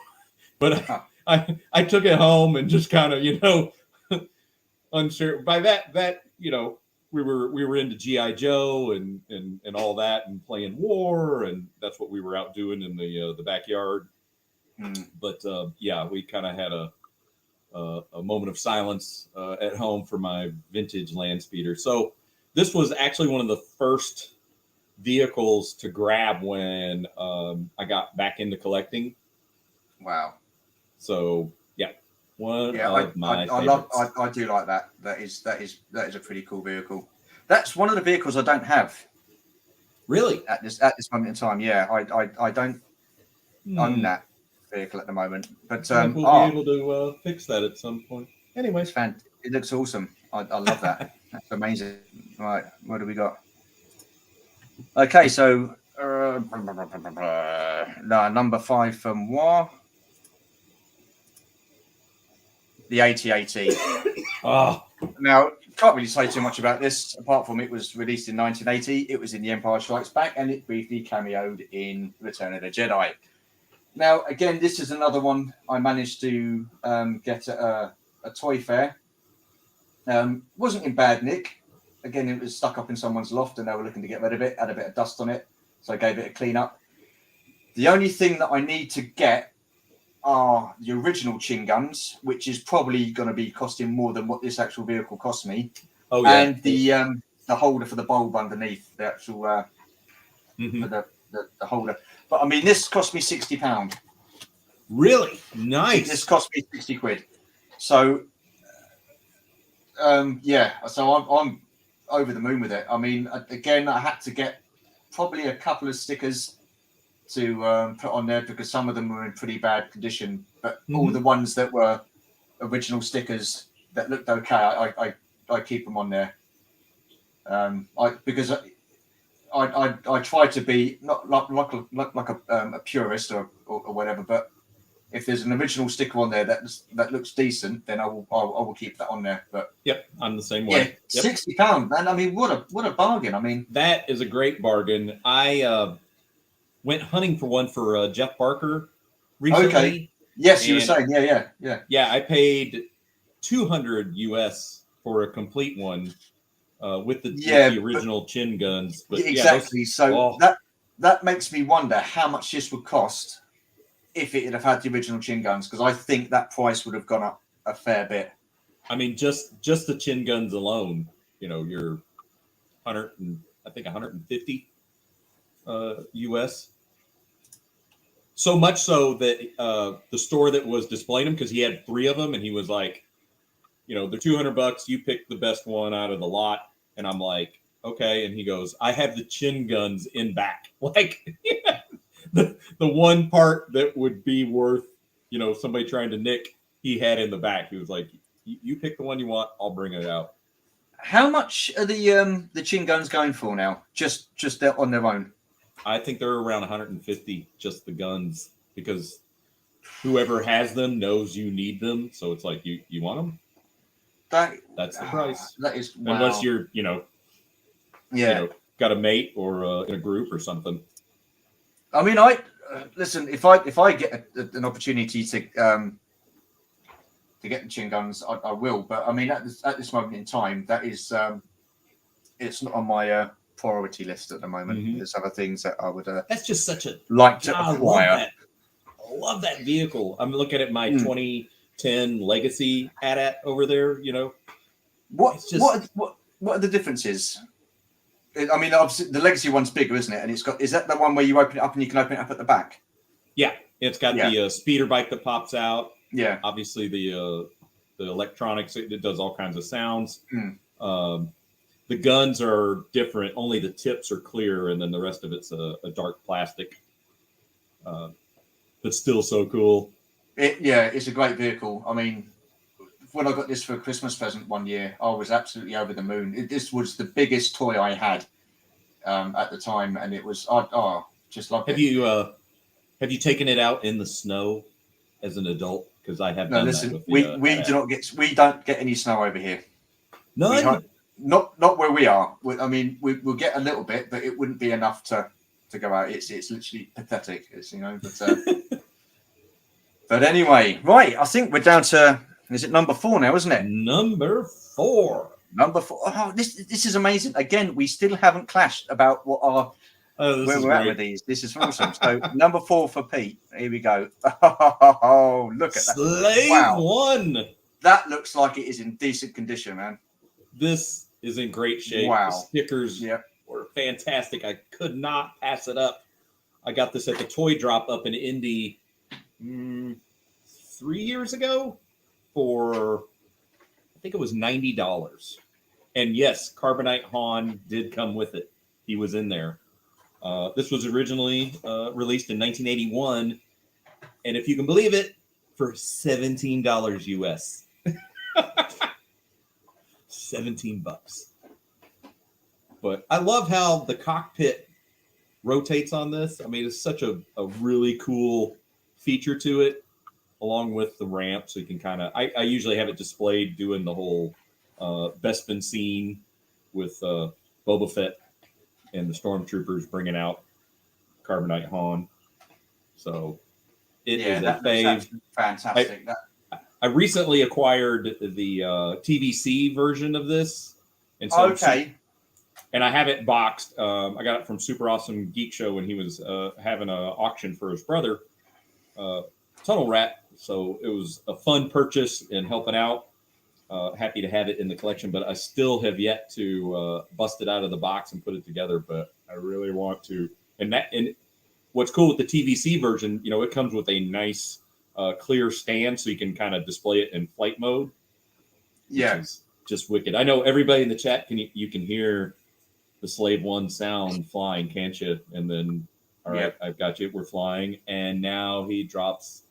But I took it home and just kind of, unsure. By that we were into G.I. Joe and all that, and playing war, and that's what we were out doing in the backyard. But we kind of had a moment of silence at home for my vintage land speeder. So this was actually one of the first vehicles to grab when I got back into collecting. Wow. So I do like that. That is a pretty cool vehicle. That's one of the vehicles I don't have. Really? At this moment in time, yeah. I don't own that vehicle at the moment. But we'll be able to fix that at some point. Anyways, it looks awesome. I love that. That's amazing. Right, what do we got? Okay, so number 5 for moi. The 8080. Now, can't really say too much about this, apart from it was released in 1980. It was in The Empire Strikes Back, and it briefly cameoed in Return of the Jedi. Now, again, this is another one I managed to get at a toy fair. Wasn't in bad nick. Again, it was stuck up in someone's loft and they were looking to get rid of it, had a bit of dust on it. So I gave it a clean up. The only thing that I need to get are the original chin guns, which is probably going to be costing more than what this actual vehicle cost me. Oh, yeah. And the holder for the bulb underneath, the actual for the holder. But I mean, this cost me £60. Really? Nice. This cost me 60 quid. So yeah, so I'm over the moon with it. I mean, again, I had to get probably a couple of stickers to put on there because some of them were in pretty bad condition, but all the ones that were original stickers that looked okay, I keep them on there. Because I try to be not like a purist or whatever, but if there's an original sticker on there that looks decent, then I will keep that on there. But yep, I'm the same way. Yeah, £60, man. I mean, what a bargain. I mean, that is a great bargain. I went hunting for one for Jeff Barker recently. Okay. Yes, you were saying, yeah. Yeah, I paid $200 US for a complete one with the original chin guns. But exactly. That makes me wonder how much this would cost if it had had the original chin guns, because I think that price would have gone up a fair bit. I mean, just the chin guns alone, you're 150 US. So much so that the store that was displaying them, because he had 3 of them, and he was like, they're $200. You pick the best one out of the lot. And I'm like, okay. And he goes, I have the chin guns in back. Like the one part that would be worth, somebody trying to nick, he had in the back. He was like, you pick the one you want, I'll bring it out. How much are the chin guns going for now? Just on their own? I think they're around 150, just the guns, because whoever has them knows you need them. So it's like, you want them? That's the price. That is, wow. Unless you're, got a mate or in a group or something. I mean, listen. If I get an opportunity to get the chin guns, I will. But I mean, at this moment in time, that is it's not on my priority list at the moment. There's other things that I would. That's just such a like to acquire. I love that vehicle. I'm looking at my 2010 Legacy AT-AT over there. What are the differences? I mean, obviously the Legacy one's bigger, isn't it? And is that the one where you open it up and you can open it up at the back? Yeah, it's got the speeder bike that pops out. Yeah, obviously the electronics, it does all kinds of sounds. The guns are different. Only the tips are clear, and then the rest of it's a dark plastic. But still so cool. It's a great vehicle. I mean, when I got this for a Christmas present one year, I was absolutely over the moon. This was the biggest toy I had at the time, and it was just loved it. Have you taken it out in the snow as an adult? Because I have. No, listen, we don't get any snow over here. None. Not where we are. I mean, we'll get a little bit, but it wouldn't be enough to go out. It's literally pathetic. But anyway, right. I think we're down to. Is it number 4 now, isn't it? Number 4. Oh, this is amazing. Again, we still haven't clashed about what our where we're at with these. This is awesome. So number 4 for Pete. Here we go. Oh, look at that. Slave 1. That looks like it is in decent condition, man. This is in great shape. Wow. The stickers were fantastic. I could not pass it up. I got this at the toy drop up in Indy 3 years ago. For I think it was $90, and yes, Carbonite Han did come with it. He was in there. This was originally released in 1981, and if you can believe it, for $17 US. $17. But I love how the cockpit rotates on this. I mean, it's such a really cool feature to it. Along with the ramp, so you can kind of. I usually have it displayed doing the whole Bespin scene with Boba Fett and the stormtroopers bringing out Carbonite Han. So it is a fave. Fantastic. I I recently acquired the TVC version of this, and so and I have it boxed. I got it from Super Awesome Geek Show when he was having an auction for his brother, Tunnel Rat. So it was a fun purchase and helping out. Happy to have it in the collection, but I still have yet to bust it out of the box and put it together. But I really want to. And what's cool with the TVC version, it comes with a nice clear stand, so you can kind of display it in flight mode. Yeah, which is just wicked. I know everybody in the chat you can hear the Slave One sound flying, can't you? And then, all right, I've got you. We're flying, and now he drops.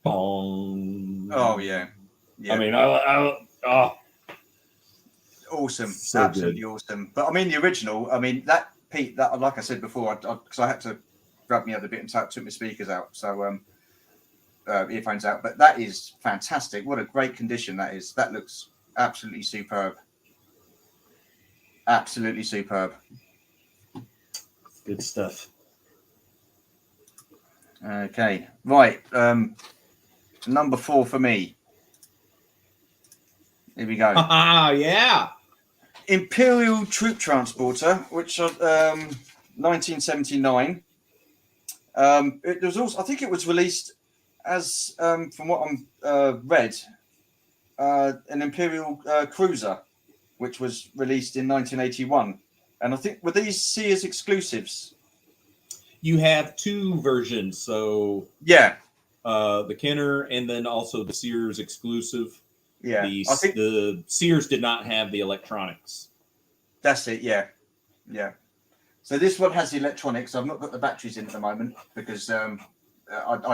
Bong. Oh yeah. I mean, oh, awesome, so absolutely good. awesome. But I mean, the original. I mean, that Pete, that like I said before, because I had to grab me other bit and took my speakers out, so earphones out. But that is fantastic. What a great condition that is. That looks absolutely superb. Absolutely superb. Good stuff. Okay, right. Number 4 for me. Here we go. Yeah. Imperial Troop Transporter, which 1979. It was also, I think it was released as, from what I'm read, an Imperial Cruiser, which was released in 1981. And I think, were these Sears exclusives? You have 2 versions, so yeah, the Kenner and then also the Sears exclusive. Yeah, I think the Sears did not have the electronics. That's it. Yeah. So this one has the electronics. I've not got the batteries in at the moment because I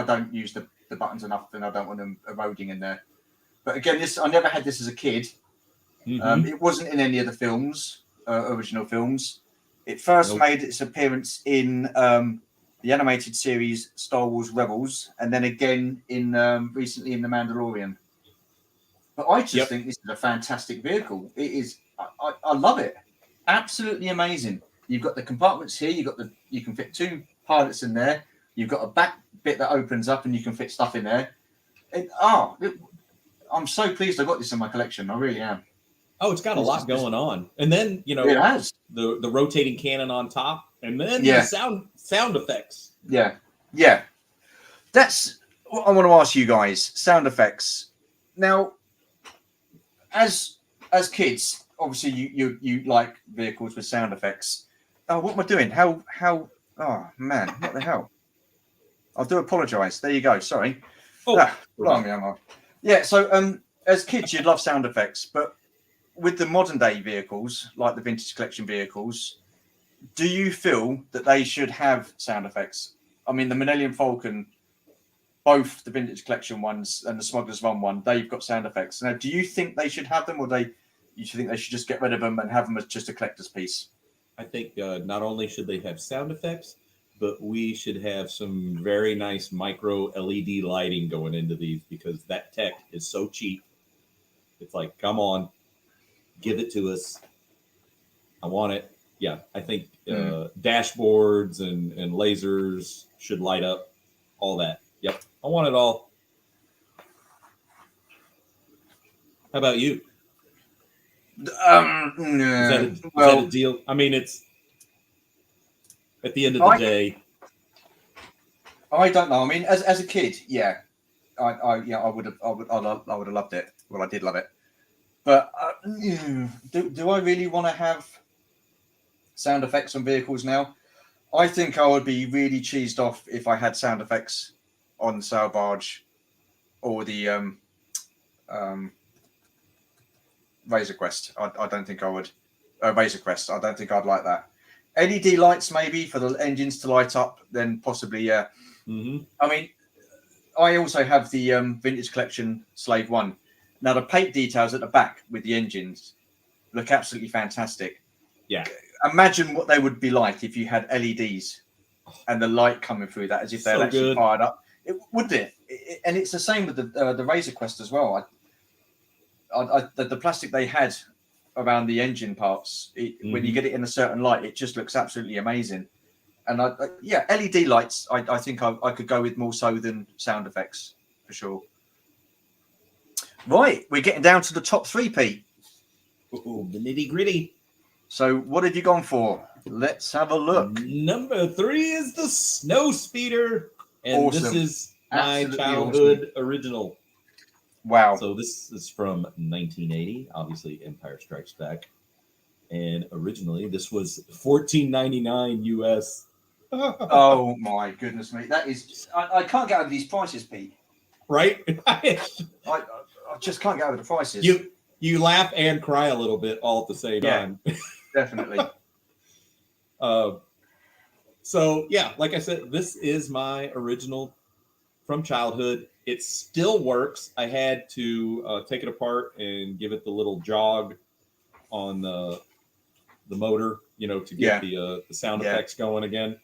don't use the buttons enough, and I don't want them eroding in there. But again, I never had this as a kid. Mm-hmm. It wasn't in any of the films, original films. It first made its appearance in the animated series Star Wars Rebels, and then again in recently in The Mandalorian. But I just think this is a fantastic vehicle. It is. I love it. Absolutely amazing. You've got the compartments here. You can fit 2 pilots in there. You've got a back bit that opens up, and you can fit stuff in there. I'm so pleased I got this in my collection. I really am. Oh, it's got a lot going on. And then, it has the rotating cannon on top, and then the sound effects. Yeah. That's what I want to ask you guys. Sound effects. Now, as kids, obviously you like vehicles with sound effects. Oh, what am I doing? How? Oh man, what the hell? I do apologise. There you go. Sorry. Blimey, am I? Yeah. So, as kids, you'd love sound effects, but with the modern day vehicles, like the vintage collection vehicles, do you feel that they should have sound effects? I mean, the Millennium Falcon, both the vintage collection ones and the Smuggler's Run one, they've got sound effects. Now, do you think they should have them, or you think they should just get rid of them and have them as just a collector's piece? I think not only should they have sound effects, but we should have some very nice micro LED lighting going into these, because that tech is so cheap. It's like, come on, give it to us. I want it. Yeah, I think dashboards and lasers should light up, all that. Yep, I want it all. How about you? Is that a deal? I mean, it's at the end of the day. I don't know. I mean, as a kid, yeah, I would have loved it. Well, I did love it, but do I really want to have sound effects on vehicles now? I think I would be really cheesed off if I had sound effects on the sail barge or the Razor Crest. I don't think I would. Razor Crest. I don't think I'd like that. LED lights maybe for the engines to light up. Then possibly, yeah. Mm-hmm. I mean, I also have the vintage collection Slave One. Now the paint details at the back with the engines look absolutely fantastic. Yeah. Imagine what they would be like if you had LEDs and the light coming through that as if they're actually fired up. Wouldn't it? And it's the same with the Razor Crest as well. The plastic they had around the engine parts, when you get it in a certain light, it just looks absolutely amazing. And LED lights, I think I could go with more so than sound effects for sure. Right, we're getting down to the top 3, Pete. Ooh, the nitty gritty. So what have you gone for? Let's have a look. Number 3 is the Snow Speeder, and Awesome. this is my Absolutely childhood original. Wow. So this is from 1980, obviously Empire Strikes Back. And originally this was $14.99 US. Oh my goodness me. That is, I can't get over these prices, Pete. Right? I just can't get over the prices. You laugh and cry a little bit all at the same time. Definitely. So yeah, like I said, this is my original from childhood. It still works. I had to take it apart and give it the little jog on the motor, to get the sound effects going again.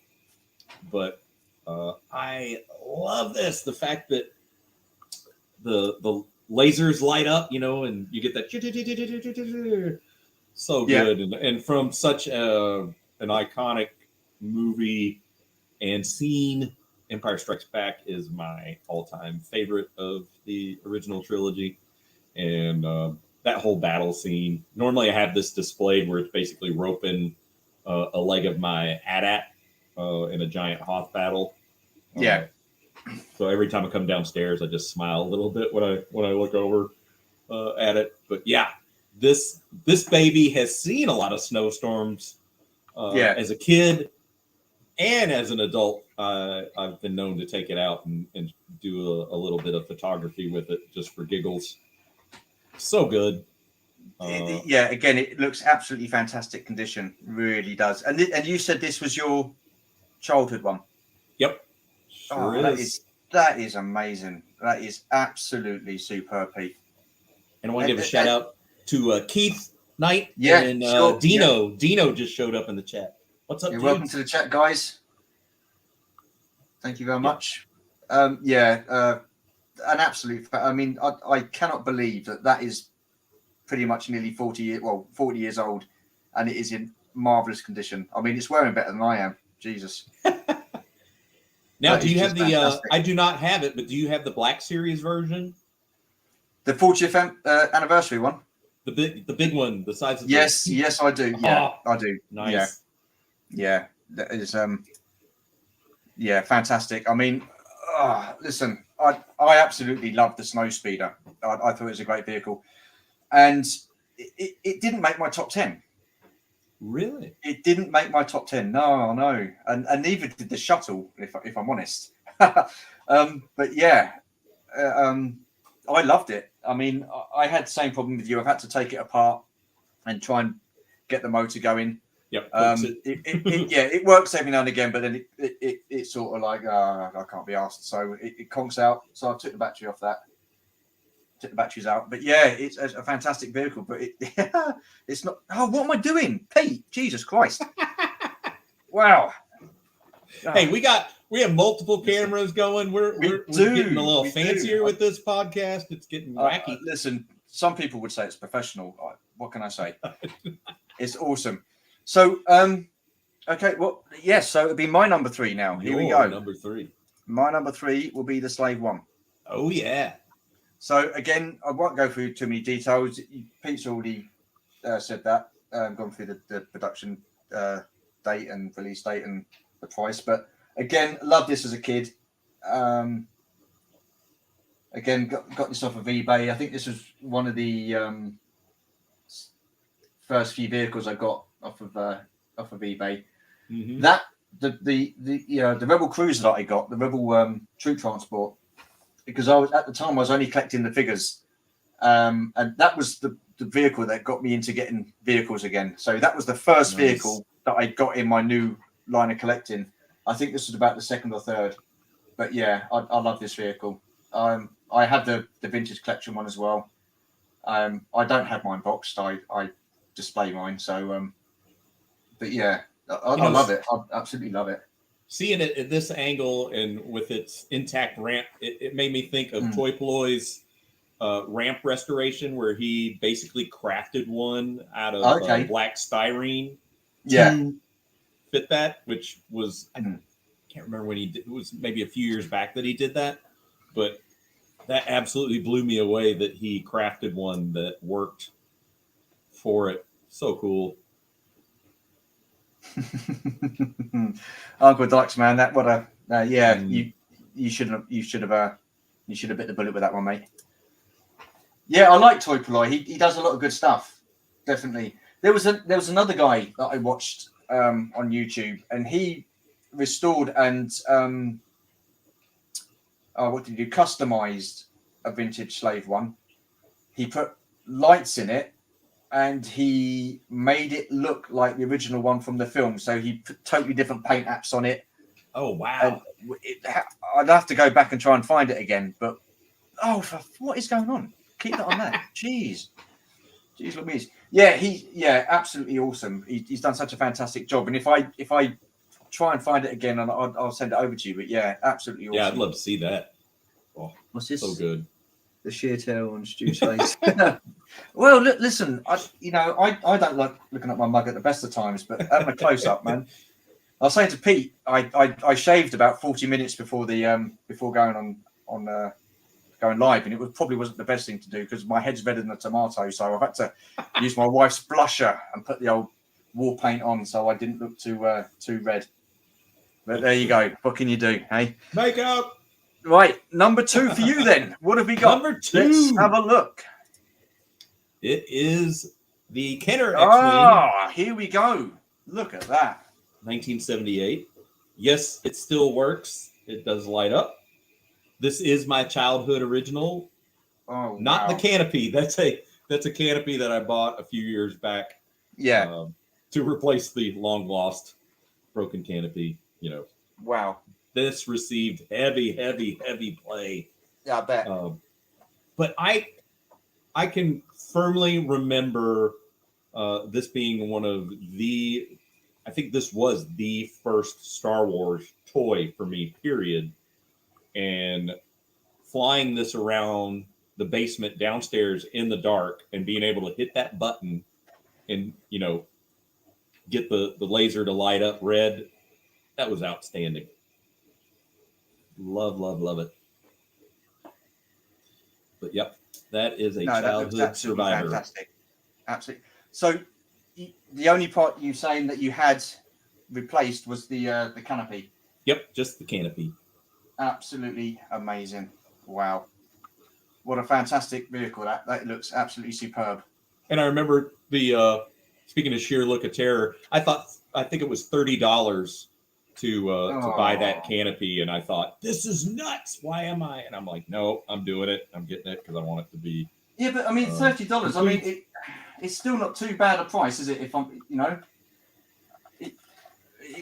But I love this. The fact that the lasers light up, and you get that so good. And from such an iconic movie and scene, Empire Strikes Back is my all-time favorite of the original trilogy. And that whole battle scene. Normally I have this displayed where it's basically roping a leg of my AT-AT in a giant Hoth battle. So every time I come downstairs, I just smile a little bit when I look over at it. But yeah, this baby has seen a lot of snowstorms as a kid and as an adult. I've been known to take it out and do a little bit of photography with it just for giggles. So good. Again, it looks absolutely fantastic condition. Really does. And you said this was your childhood one. Yep. Sure is. That is amazing. That is absolutely superb, Pete. And I want to give a shout out to Keith Knight and sure. Dino. Yeah. Dino just showed up in the chat. What's up, You're welcome to the chat, guys. Thank you very much. An absolute. I mean, I cannot believe that is pretty much nearly 40 years old, and it is in marvelous condition. I mean, it's wearing better than I am. Jesus. Now, do you have the? I do not have it, but do you have the Black Series version? The 40th anniversary one. The big one, the size of yes, I do. Yeah, I do. Nice. Yeah, that is fantastic. I mean, listen, I absolutely love the Snow Speeder. I thought it was a great vehicle, and it didn't make my top 10. Really? It didn't make my top 10. No, and neither did the Shuttle, if I'm honest. But yeah, I loved it. I mean, I had the same problem with you. I've had to take it apart and try and get the motor going. Yep. It works every now and again, but then it's sort of like I can't be asked. So it conks out. So I took the battery off that. Took the batteries out. But yeah, it's a fantastic vehicle. But it's not. Oh, what am I doing, Pete? Jesus Christ! Wow. Hey, we have multiple cameras going. We're getting a little fancier with this podcast. It's getting wacky. Listen, some people would say it's professional. What can I say? It's awesome. So, okay, well, yes. So it'll be my number 3 now. Here we go. Number 3. My number 3 will be the Slave One. Oh yeah. So again, I won't go through too many details. Pete's already said that. Gone through the production date and release date and the price. But again, loved this as a kid. Again, got this off of eBay. I think this was one of the first few vehicles I got off of eBay. Mm-hmm. That the Rebel Cruiser that I got, the Rebel troop transport, because I was only collecting the figures, and that was the vehicle that got me into getting vehicles again. So that was the first vehicle that I got in my new line of collecting. I think this was about the second or third, but yeah, I love this vehicle. I have the vintage collection one as well. I don't have mine boxed. I display mine. So, but yeah, I love it. I absolutely love it. Seeing it at this angle and with its intact ramp, it made me think of Toy Ploy's ramp restoration, where he basically crafted one out of black styrene to fit that, which was I can't remember when he did. It was maybe a few years back that he did that, but That absolutely blew me away that he crafted one that worked for it. So cool. Uncle Dykes, man, that what a yeah. Mm. You should have bit the bullet with that one, mate. Yeah, I like Toy Palitoy. He does a lot of good stuff. Definitely. There was another guy that I watched on YouTube, and he restored and what did he do? Customized a vintage Slave one. He put lights in it, and he made it look like the original one from the film. So he put totally different paint apps on it. Oh wow! I'd have to go back and try and find it again. But what is going on? Keep that on that. Jeez, Louise. Yeah, absolutely awesome. He's done such a fantastic job. And if I try and find it again, and I'll send it over to you. But yeah, absolutely awesome. Yeah, I'd love to see that. Oh, what's this? So good. The sheer tail on Stu's face. Well, listen, I don't like looking at my mug at the best of times, but having a close up, man. I was saying to Pete, I shaved about 40 minutes before before going on going live, and it probably wasn't the best thing to do because my head's redder than a tomato, so I've had to use my wife's blusher and put the old war paint on so I didn't look too red. But there you go. What can you do, hey? Makeup. Right, number 2 for you then. What have we got? Number 2. Let's have a look. It is the Kenner X-Wing. Ah, here we go. Look at that. 1978. Yes, it still works. It does light up. This is my childhood original. Oh, not wow. the canopy. That's a canopy that I bought a few years back. Yeah. To replace the long lost broken canopy. Wow. This received heavy play. Yeah, I bet. But I can firmly remember this being one of the. I think this was the first Star Wars toy for me, period. And flying this around the basement downstairs in the dark and being able to hit that button and, get the laser to light up red, that was outstanding. Love it. But yep, that is a childhood survivor. Fantastic. Absolutely. So the only part you saying that you had replaced was the canopy. Yep, just the canopy. Absolutely amazing. Wow. What a fantastic vehicle. That looks absolutely superb. And I remember speaking of sheer look of terror, I think it was $30 to buy that canopy, and I thought, this is nuts. Why am I? And I'm like, no, I'm doing it. I'm getting it because I want it to be. Yeah, but I mean, $30. I mean, it's still not too bad a price, is it? If I'm, it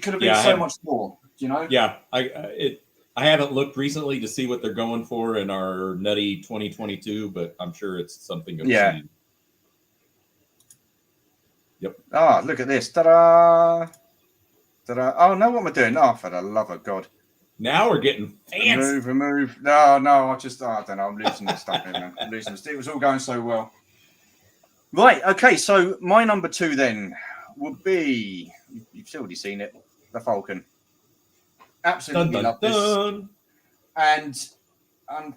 could have been so much more. Yeah, I haven't looked recently to see what they're going for in our nutty 2022, but I'm sure it's something obscene. Yep. Oh, look at this. Ta-da! Ta-da! Oh, no, what am I doing? Oh, for the love of God. Now we're getting fancy. Remove. No, I don't know. I'm losing this stuff here, man. I'm losing this. It was all going so well. Right, okay, so my number 2 then would be, you've already seen it, the Falcon. Absolutely love this. And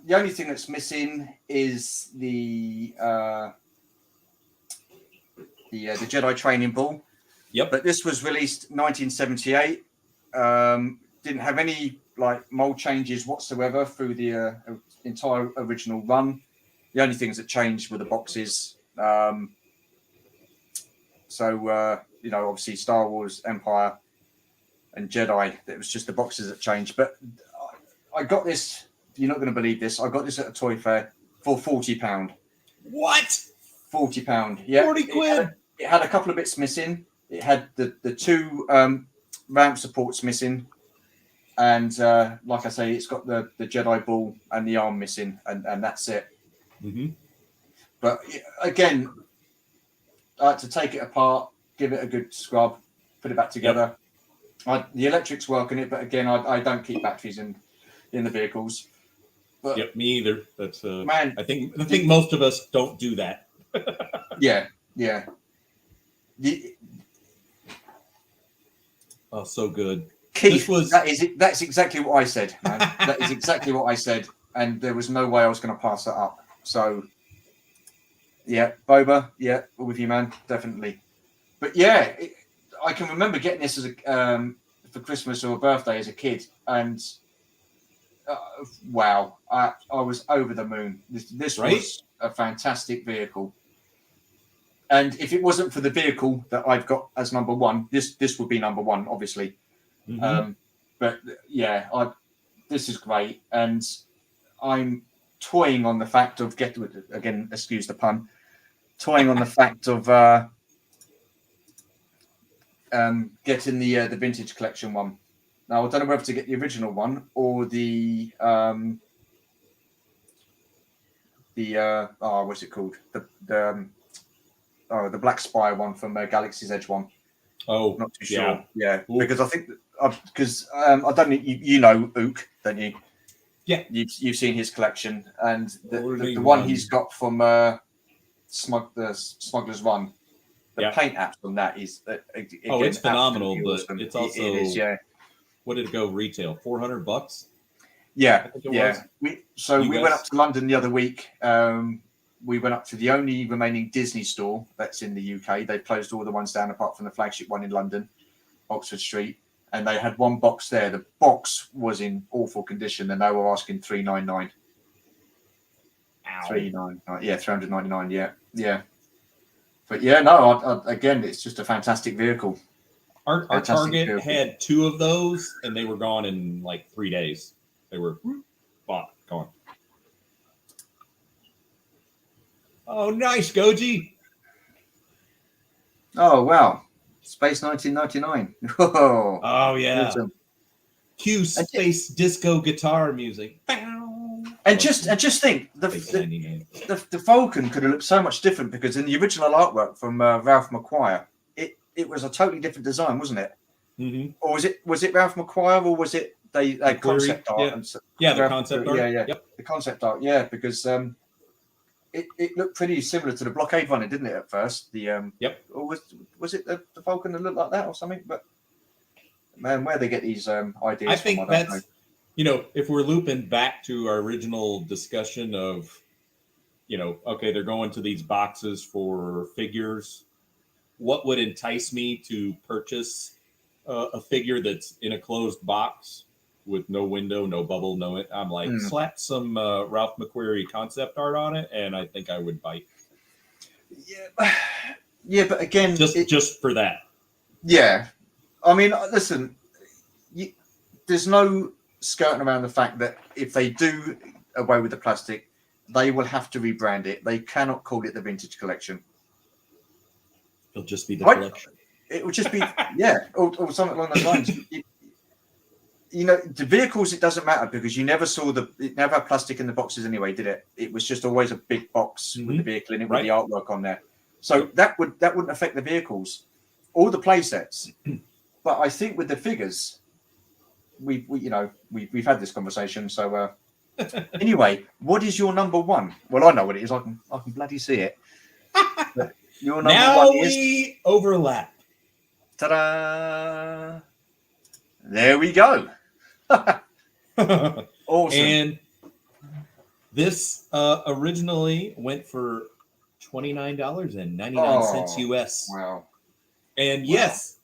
the only thing that's missing is the Jedi training ball. Yep. But this was released 1978. Didn't have any mold changes whatsoever through the entire original run. The only things that changed were the boxes. Obviously Star Wars, Empire, and Jedi. It was just the boxes that changed. But I got this. You're not going to believe this. I got this at a toy fair for £40. What? £40. Yeah. 40 quid. It had a couple of bits missing. It had the 2 ramp supports missing. And like I say, it's got the Jedi ball and the arm missing, and that's it. Mm-hmm. But again, I had to take it apart, give it a good scrub, put it back together. Yep. The electrics work in it, but again, I don't keep batteries in the vehicles. But, yep, me either. That's man. I think most of us don't do that. Yeah. Oh, so good. Keith, that's exactly what I said, man. That is exactly what I said. and there was no way I was going to pass that up. So, yeah, Boba, yeah, with you, man, definitely. But yeah, I can remember getting this as a for Christmas or a birthday as a kid, and wow, I was over the moon. This Right? was a fantastic vehicle. And if it wasn't for the vehicle that I've got as number one, this would be number one, obviously. But yeah, this is great, and I'm toying on the fact of again, excuse the pun, toying on the fact of getting the vintage collection one. Now I don't know whether to get the original one or the what's it called, the Black Spire one from Galaxy's Edge one. Oh, not too sure. Yeah, Ooh. because I think because I don't know, you know Ook, don't you? Yeah, you've seen his collection, and the one one he's got from Smuggler's Run. The paint apps on that is again, it's phenomenal, but awesome. it's also it is, yeah. What did it go retail? $400? Yeah, was. We went up to London the other week. We went up to the only remaining Disney store that's in the UK. They closed all the ones down apart from the flagship one in London, Oxford Street, and they had one box there. The box was in awful condition, and they were asking $399. $399, yeah, $399, yeah. But yeah, no, again, it's just a fantastic vehicle. Our Target had 2 of those, and they were gone in like 3 days. They were gone. Oh, nice, Goji. Oh, wow. Space 1999. Oh, yeah. Cue space disco guitar music. And just think, the Falcon could have looked so much different, because in the original artwork from Ralph McQuire, it was a totally different design, wasn't it? Mm-hmm. Or was it Ralph McQuire, or was it they concept art? The concept art. Yeah, yep. The concept art. Yeah, because it looked pretty similar to the Blockade Runner, didn't it? At first, yep. Or was it the Falcon that looked like that or something? But man, where they get these ideas? I think that's if we're looping back to our original discussion of, okay, they're going to these boxes for figures. What would entice me to purchase a figure that's in a closed box with no window, no bubble, I'm like, slap some Ralph McQuarrie concept art on it, and I think I would bite. Yeah, but again, just for that. Yeah, I mean, listen, there's no skirting around the fact that if they do away with the plastic, they will have to rebrand it. They cannot call it the Vintage Collection. It'll just be the collection. It would just be, or something along those lines. The vehicles, it doesn't matter, because you never saw it never had plastic in the boxes anyway, did it? It was just always a big box with the vehicle in it, with the artwork on there. So that wouldn't affect the vehicles or the play sets. But I think with the figures, we've had this conversation. So anyway, what is your number one? Well, I know what it is. I can bloody see it. But your number now one is... we overlap. Ta-da! There we go. Awesome. And this originally went for $29.99 US. Wow. And yes,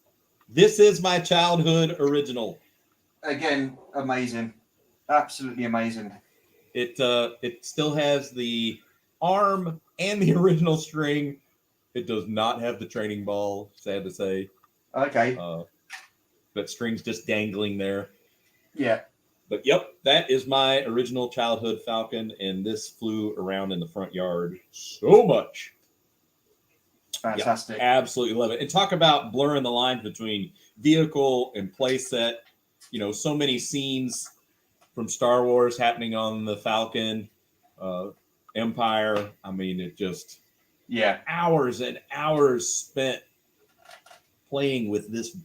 this is my childhood original. Again, amazing. Absolutely amazing. It still has the arm and the original string. It does not have the training ball, sad to say. Okay. That string's just dangling there. Yeah. But yep, that is my original childhood Falcon, and this flew around in the front yard so much. Fantastic. Yep, absolutely love it. And talk about blurring the lines between vehicle and playset. So many scenes from Star Wars happening on the Falcon, Empire. I mean, it just hours and hours spent playing with this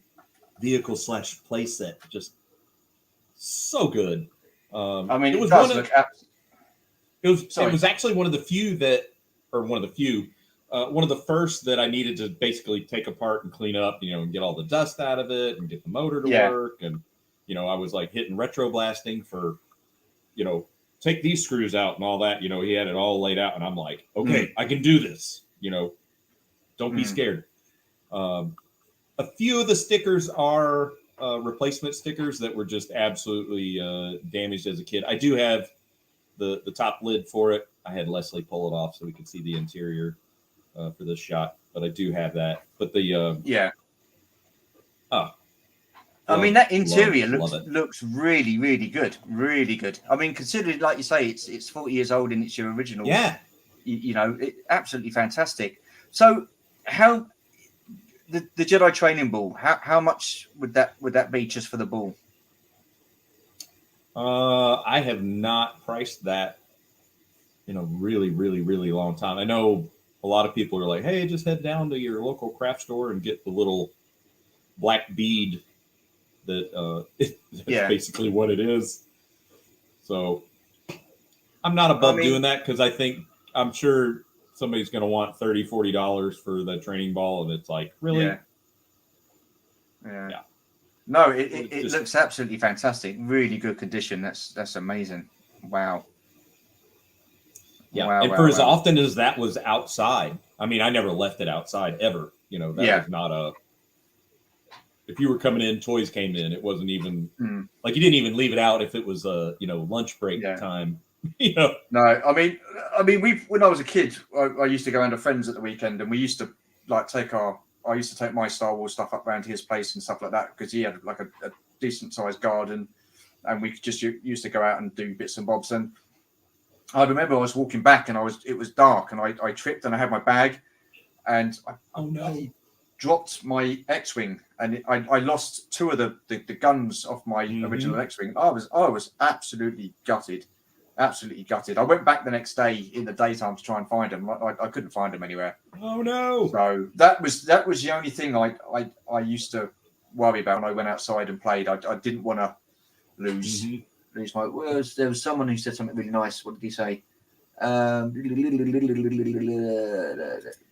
vehicle / playset. Just so good. I mean, it was it was actually one of the first that I needed to basically take apart and clean up, and get all the dust out of it and get the motor to work. And, I was like hitting retro blasting for, take these screws out and all that. You know, he had it all laid out, and I'm like, okay, I can do this. You know, don't be scared. A few of the stickers are replacement stickers that were just absolutely damaged as a kid. I do have the top lid for it. I had Leslie pull it off so we could see the interior for this shot, but I do have that. But the I mean, that interior looks really, really good. Really good. I mean, considering, like you say, it's 40 years old and it's your original. Yeah. You know, absolutely fantastic. So, how the Jedi training ball? How much would that be just for the ball? I have not priced that in a really, really, really long time. I know a lot of people are like, "Hey, just head down to your local craft store and get the little black bead." That's basically what it is. So I'm not above doing that because I'm sure somebody's going to want $30-$40 for the training ball, and it's like, really? Yeah. No, it looks absolutely fantastic. Really good condition. That's amazing. Wow. Yeah, wow, and wow, for as wow. often as that was outside, I mean, I never left it outside ever. You know, that was not a. If you were coming in, toys came in. It wasn't even like you didn't even leave it out if it was lunch break time. You know. No, I mean, when I was a kid, I used to go around to friends at the weekend, and we used to like I used to take my Star Wars stuff up around to his place and stuff like that because he had like a decent sized garden, and we just used to go out and do bits and bobs. And I remember I was walking back, and it was dark, and I tripped, and I had my bag, and I dropped my X-wing, and I lost two of the guns off my original X-wing. I was absolutely gutted. Absolutely gutted. I went back the next day in the daytime to try and find them. I couldn't find them anywhere. Oh no! So that was the only thing I used to worry about when I went outside and played. I didn't want to lose my words. There was someone who said something really nice. What did he say?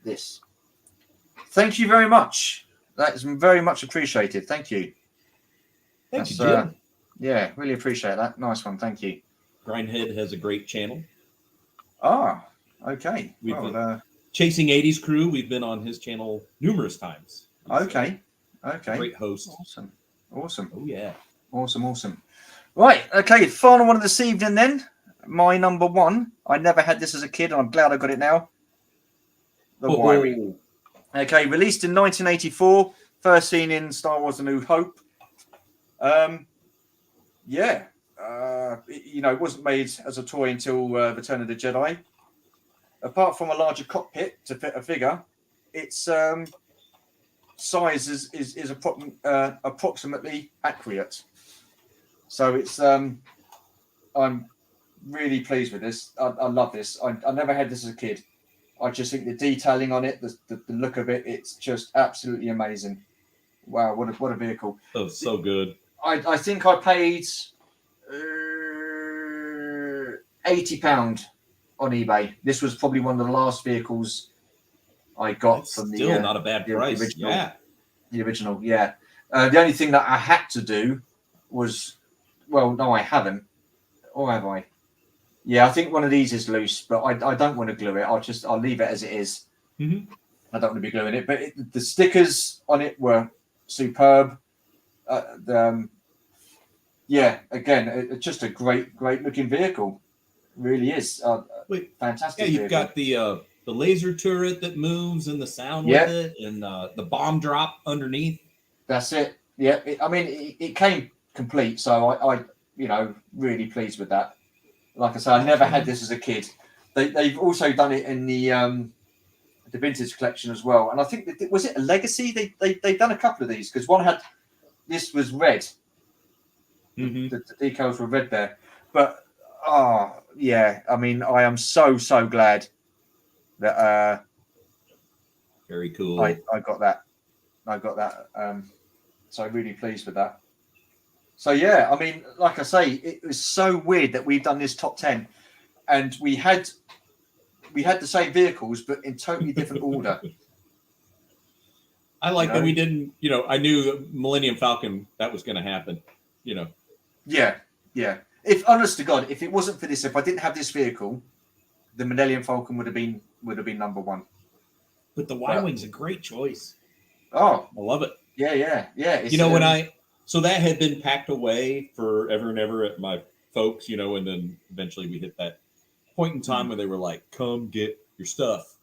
This. Thank you very much. That is very much appreciated. Thank you. Thank you, Jim. Yeah, really appreciate that. Nice one. Thank you. Grindhead has a great channel. Ah, okay. We've been Chasing 80s Crew. We've been on his channel numerous times. Okay. Great host. Awesome. Oh, yeah. Awesome. Right. Okay. Final one of this evening then. My number one. I never had this as a kid, and I'm glad I got it now. The Y-Wing. Okay. Released in 1984. First seen in Star Wars A New Hope. It wasn't made as a toy until Return of the Jedi. Apart from a larger cockpit to fit a figure, its size is approximately accurate. So it's I'm really pleased with this. I love this. I never had this as a kid. I just think the detailing on it, the look of it, it's just absolutely amazing. Wow, what a vehicle! Oh, so good. I think I paid £80 on eBay. This was probably one of the last vehicles I got from the. Still not a bad price. The original. The only thing that I had to do was, well, no, I haven't, or have I? Yeah, I think one of these is loose, but I don't want to glue it. I'll leave it as it is. I don't want to be gluing it, but the stickers on it were superb. Again, just a great looking vehicle. Really is. Fantastic. Yeah, you've got the laser turret that moves and the sound with it, and the bomb drop underneath. That's it. Yeah, it came complete, so I really pleased with that. Like I say, I never had this as a kid. They've also done it in the vintage collection as well, and I think was it a legacy? They've done a couple of these because one had this was red. The decals were red there, but I am so glad that very cool. I got that. So really pleased with that. So yeah, I mean, like I say, it was so weird that we've done this top 10 and we had the same vehicles but in totally different order. I like that we didn't, I knew Millennium Falcon that was going to happen, Yeah. If honest to God, if it wasn't for this, if I didn't have this vehicle, the Millennium Falcon would have been number one. But the Y-Wing's a great choice. Oh, I love it. yeah. You know, so that had been packed away forever and ever at my folks, you know, and then eventually we hit that point in time where they were like, come get your stuff.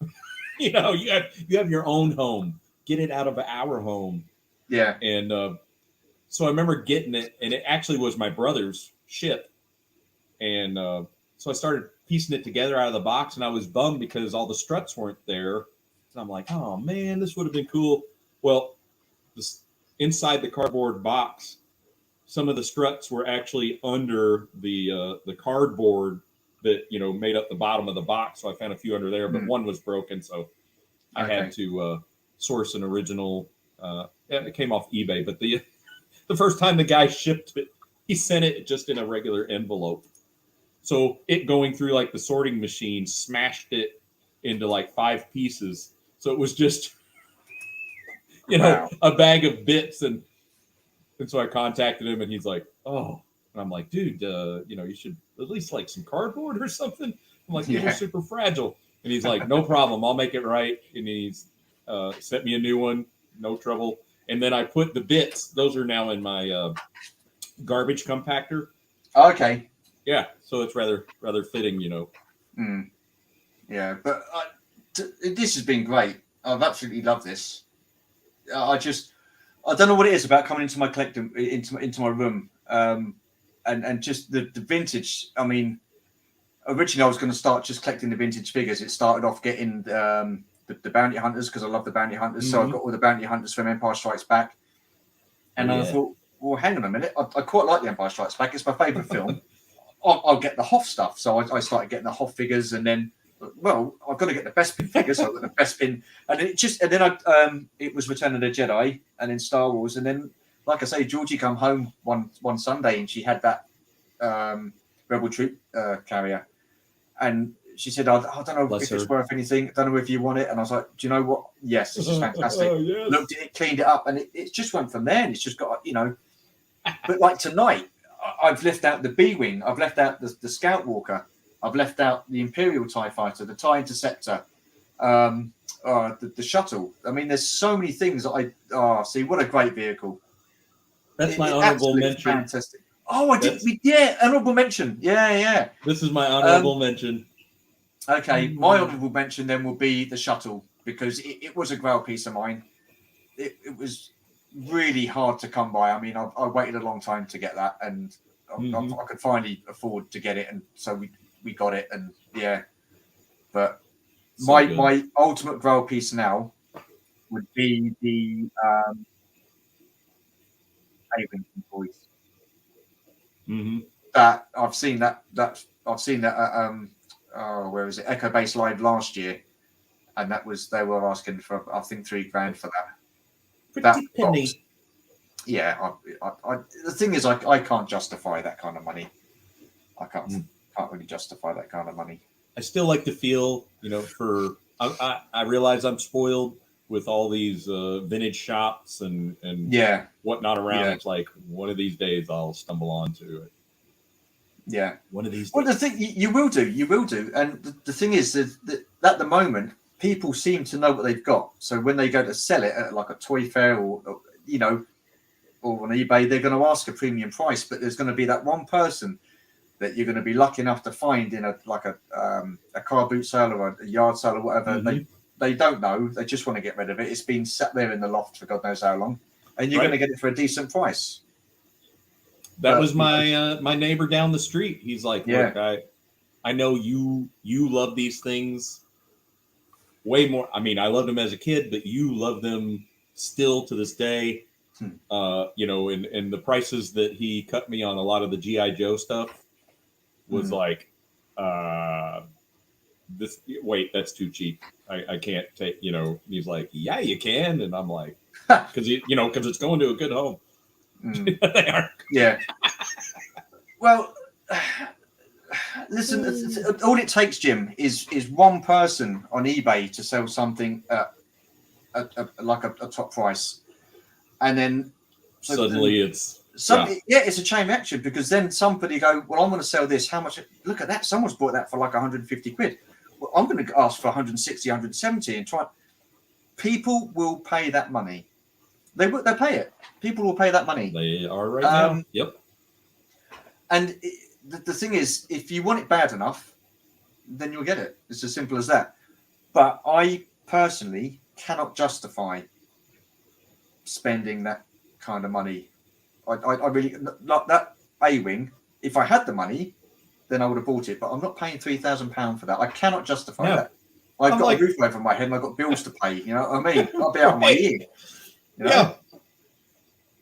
You know, you have your own home. Get it out of our home. Yeah. And so I remember getting it, and it actually was my brother's ship. And so I started piecing it together out of the box, and I was bummed because all the struts weren't there. And I'm like, oh man, this would have been cool. Well, inside the cardboard box, some of the struts were actually under the cardboard that, you know, made up the bottom of the box. So I found a few under there, but one was broken, so I had to source an original. It came off eBay, but the first time the guy shipped it, he sent it just in a regular envelope. So it going through like the sorting machine smashed it into like 5 pieces. So it was just, you know, a bag of bits. And so I contacted him, and he's like, oh. And I'm like, dude, you know, you should at least like some cardboard or something. I'm like, these are super fragile. And he's like, no problem. I'll make it right. And he's sent me a new one. No trouble. And then I put the bits. Those are now in my garbage compactor. Okay. Yeah. So it's rather fitting, you know. Yeah. But this has been great. I've absolutely loved this. I don't know what it is about coming into my collecting, into my room. And just the vintage. I mean, originally I was going to start just collecting the vintage figures. It started off getting the bounty hunters because I love the bounty hunters. So I got all the bounty hunters from Empire Strikes Back. And I thought, well, hang on a minute. I quite like the Empire Strikes Back. It's my favourite film. I'll get the Hoth stuff. So I started getting the Hoth figures, and then, well, I've got to get the Bespin figures. So I got the Bespin, and it was Return of the Jedi, and then Star Wars, and then, like I say, Georgie come home one Sunday, and she had that Rebel Troop carrier, and she said, I don't know if it's worth anything. I don't know if you want it. And I was like, do you know what? Yes, this is fantastic. Yes. Looked at it, cleaned it up, and it just went from there. And it's just got, you know. But like tonight, I've left out the B-Wing. I've left out the Scout Walker. I've left out the Imperial TIE Fighter, the TIE Interceptor, the shuttle. I mean, there's so many things that see, what a great vehicle. That's my honorable mention. Fantastic. Oh, honorable mention. Yeah. This is my honorable mention. Okay, my honorable mention then will be the shuttle, because it was a grail piece of mine. It was really hard to come by. I mean, I waited a long time to get that, and I could finally afford to get it, and so we got it, and yeah. But my ultimate grail piece now would be the A-Wing Boys. That I've seen that where is it? Echo Base Live last year, and they were asking for, I think, $3,000 for that. Pretty penny. Box. Yeah, the thing is, I can't justify that kind of money. I can't really justify that kind of money. I still like to feel, you know, I realize I'm spoiled with all these vintage shops and whatnot around. It's like one of these days I'll stumble onto it. Yeah, one of these days. Well, the thing you will do, and the thing is that at the moment people seem to know what they've got. So when they go to sell it at like a toy fair or you know, or on eBay, they're going to ask a premium price, but there's going to be that one person that you're going to be lucky enough to find in a car boot sale or a yard sale or whatever. They don't know. They just want to get rid of it. It's been sat there in the loft for God knows how long, and you're going to get it for a decent price. That was my neighbor down the street. He's like, look, I know you love these things way more. I mean, I loved them as a kid, but you love them still to this day. You know, and the prices that he cut me on a lot of the G.I. Joe stuff was like, that's too cheap. I can't take, you know. He's like, yeah, you can. And I'm like, because it's going to a good home. They are. Yeah. Well, listen, all it takes, Jim, is one person on eBay to sell something at a top price, and then suddenly it's It's a chain reaction, because then somebody go, well, I'm going to sell this. How much? Look at that. Someone's bought that for like 150 quid. Well, I'm going to ask for 160, 170 and try. People will pay that money. They pay it. People will pay that money. They are right now. Yep. And the thing is, if you want it bad enough, then you'll get it. It's as simple as that. But I personally cannot justify spending that kind of money. I really, like that A-wing, if I had the money, then I would have bought it. But I'm not paying £3,000 for that. I cannot justify that. I've got a roof over my head and I've got bills to pay. You know what I mean? I'll be out of my ear. You know? Yeah.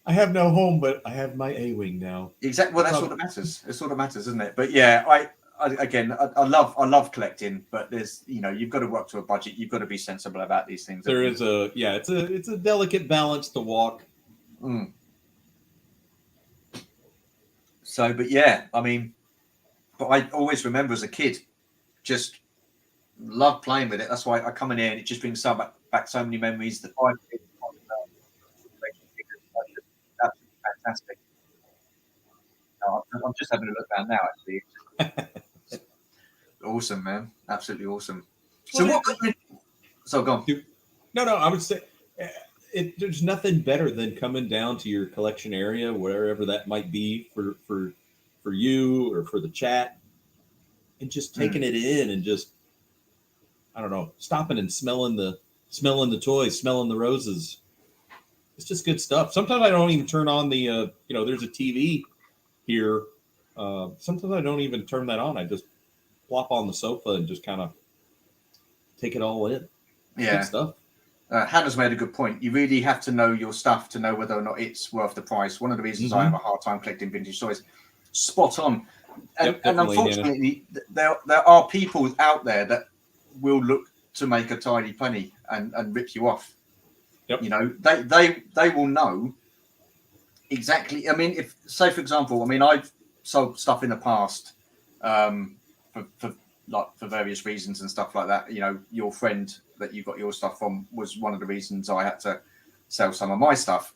I have no home, but I have my A-wing now. Exactly. Well, that's all that matters. It's all that matters, isn't it? But yeah, I love collecting, but there's, you've got to work to a budget. You've got to be sensible about these things. There is it's a delicate balance to walk. Mm. So, but yeah, I mean, but I always remember as a kid, just love playing with it. That's why I come in here and it just brings back so many memories. The 5 kids, absolutely fantastic. No, I'm just having a look down now, actually. Awesome, man. Absolutely awesome. Well, So go on. No, I would say there's nothing better than coming down to your collection area, wherever that might be for you or for the chat, and just taking it in and just, I don't know, stopping and smelling the toys, smelling the roses. It's just good stuff. Sometimes I don't even turn on the, there's a TV here. Sometimes I don't even turn that on. I just plop on the sofa and just kind of take it all in. Yeah. Good stuff. Hannah's made a good point. You really have to know your stuff to know whether or not it's worth the price. One of the reasons I have a hard time collecting vintage toys. Spot on. And unfortunately, there are people out there that will look to make a tidy penny and rip you off. Yep. They will know exactly. I mean, if, say for example, I've sold stuff in the past for various reasons and stuff like that. Your friend that you got your stuff from was one of the reasons I had to sell some of my stuff.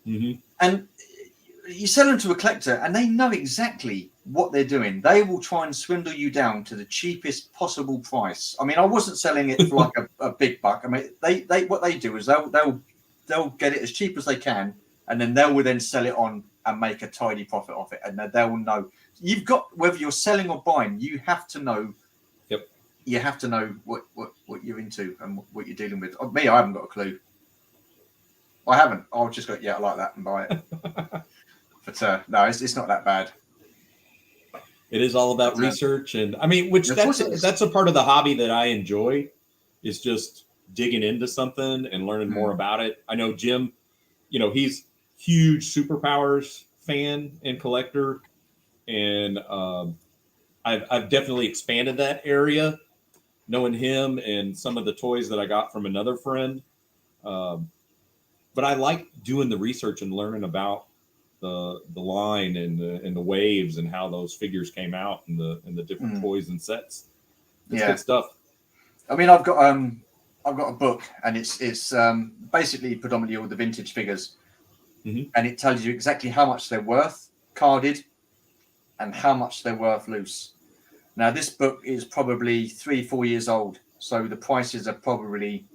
Mm-hmm. And you sell them to a collector and they know exactly what they're doing. They will try and swindle you down to the cheapest possible price. I wasn't selling it for like a big buck. They what they do is they'll get it as cheap as they can, and then they will then sell it on and make a tidy profit off it. And they will know. You've got, whether you're selling or buying, you have to know. Yep. You have to know what you're into and what you're dealing with. Me, I haven't got a clue. I haven't. I'll just go, I like that, and buy it. But no, it's not that bad. It is all about research, and that's a part of the hobby that I enjoy, is just digging into something and learning more about it. I know Jim, he's huge superpowers fan and collector, and I've definitely expanded that area, knowing him and some of the toys that I got from another friend. But I like doing the research and learning about the line and the waves and how those figures came out and the different toys and sets. It's good stuff. I've got a book, and it's basically predominantly all the vintage figures, and it tells you exactly how much they're worth carded and how much they're worth loose. Now this book is probably 3-4 years old, so the prices are probably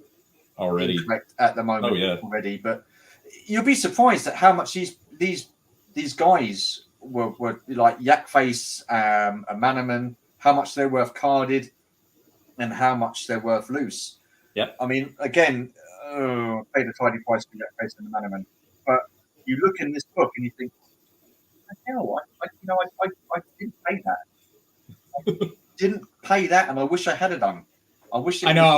already incorrect at the moment. Oh, yeah. Already, but you'll be surprised at how much these guys were like Yak Face, a Manaman, how much they're worth carded and how much they're worth loose. Yep. Again, pay the tidy price for Yak Face and the Manaman, but you look in this book and you think, hell, I didn't pay that. I didn't pay that, and I wish I had it done. I know.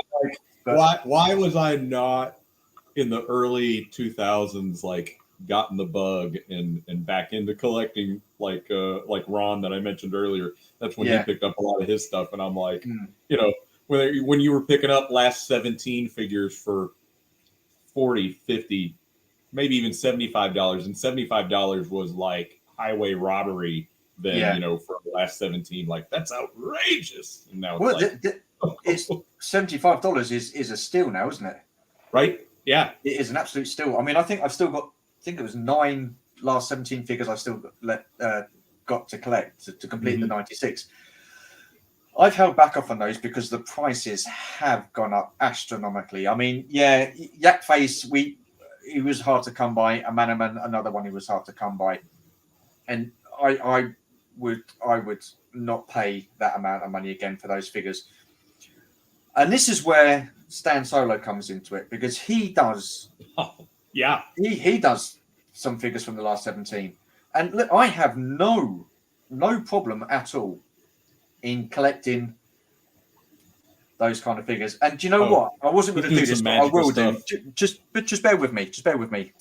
Why was I not in the early 2000s gotten the bug and back into collecting like Ron that I mentioned earlier? That's when he picked up a lot of his stuff, and I'm like, when you were picking up last 17 figures for 40, 50, maybe even $75, and $75 was like highway robbery then, for the last 17, that's outrageous. And now it's $75 is a steal now, isn't it? Right? Yeah. It is an absolute steal. I think I've still got, it was 9 last 17 figures I still got to collect to complete the 96. I've held back off on those because the prices have gone up astronomically. I mean, yeah, Yak Face, he was hard to come by. A Manaman, another one, he was hard to come by, and I would not pay that amount of money again for those figures. And this is where Stan Solo comes into it, because he does. Oh, yeah, he does some figures from the last 17, and look, I have no problem at all in collecting those kind of figures. And do you know what? I wasn't going to do this, but I will do. Just bear with me. Just bear with me.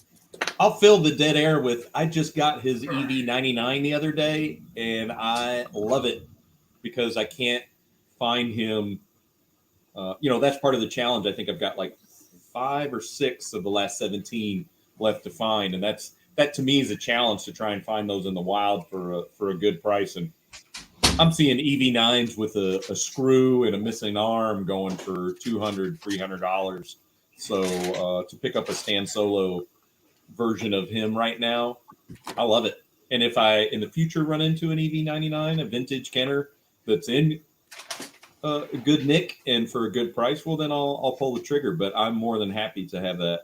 I'll fill the dead air with. I just got his EV99 the other day, and I love it because I can't find him. That's part of the challenge. I think I've got like 5 or 6 of the last 17 left to find, and that to me is a challenge to try and find those in the wild for a good price. And I'm seeing EV9s with a screw and a missing arm going for $200, $300. So to pick up a Stan Solo version of him right now, I love it. And if I in the future run into an EV99, a vintage Kenner that's in a good nick and for a good price, well then I'll pull the trigger. But I'm more than happy to have that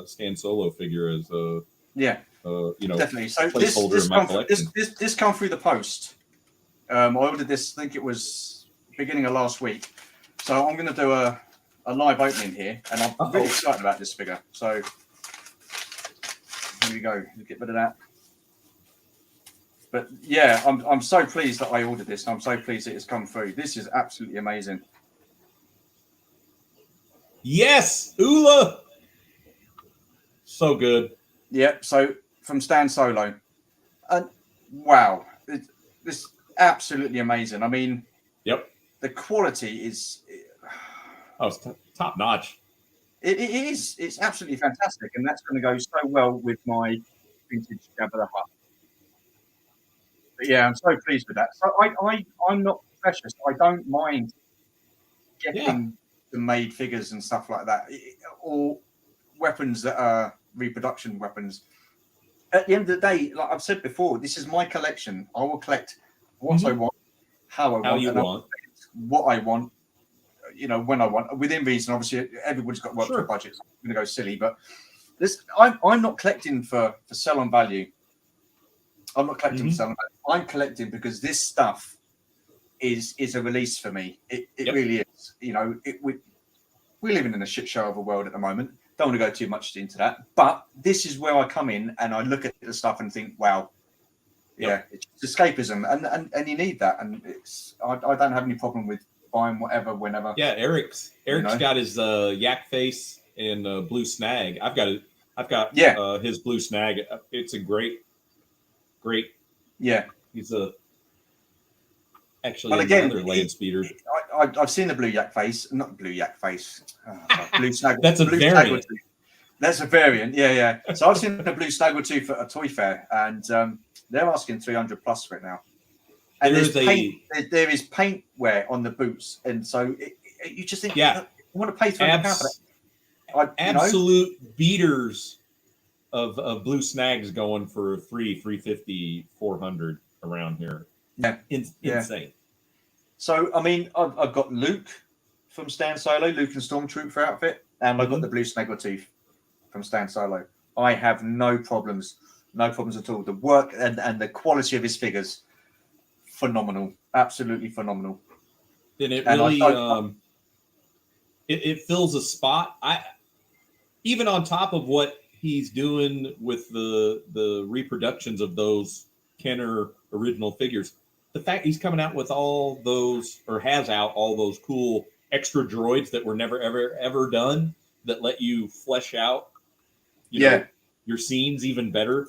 Stan Solo figure as a definitely. So placeholder in my collection. This come through the post. I ordered this, I think it was beginning of last week. So I'm going to do a live opening here, and I'm really excited about this figure. So here we go. Get rid of that. But yeah, I'm so pleased that I ordered this, and I'm so pleased that it's come through. This is absolutely amazing. Yes, Ula. So good. Yep. So from Stan Solo, and wow, this absolutely amazing. I mean, yep, the quality is it's top notch. It is. It's absolutely fantastic, and that's going to go so well with my vintage Jabba the Hutt. But yeah, I'm so pleased with that. So I'm not precious. I don't mind getting the made figures and stuff like that, or weapons that are reproduction weapons. At the end of the day, like I've said before, this is my collection. I will collect what I want, how I want, what I want, when I want, within reason. Obviously, everybody's got to work for a budget. So I'm going to go silly, but I'm not collecting for sell on value. I'm not collecting for sell on value. I'm collecting because this stuff is a release for me. It really is. We're living in a shit show of a world at the moment. Don't want to go too much into that, but this is where I come in and I look at the stuff and think, wow, it's escapism, and you need that. And I don't have any problem with buying whatever, whenever. Yeah, Eric's got his Yak Face and blue snag. I've got his blue snag. It's a great. Yeah, he's actually another land speeder. I've seen the blue Yak Face, not blue Yak Face. Blue snag. That's a variant. That's a variant. Yeah. So I've seen the blue Snaggletooth at a toy fair, and they're asking 300 plus for it now. And there is paint wear on the boots, and so you just think, you want to pay £300 for that. Absolute beaters of blue snags going for 350, 400 around here. Yeah, insane. So I mean, I've got Luke from Stan Solo, Luke and Stormtrooper outfit, and I've got the blue Snaggletooth from Stan Solo. I have no problems at all. The work and the quality of his figures, phenomenal, absolutely phenomenal. And it really it fills a spot. Even on top of what he's doing with the reproductions of those Kenner original figures, the fact he's coming out with all those, or has out all those cool extra droids that were never ever done, that let you flesh out your scenes even better.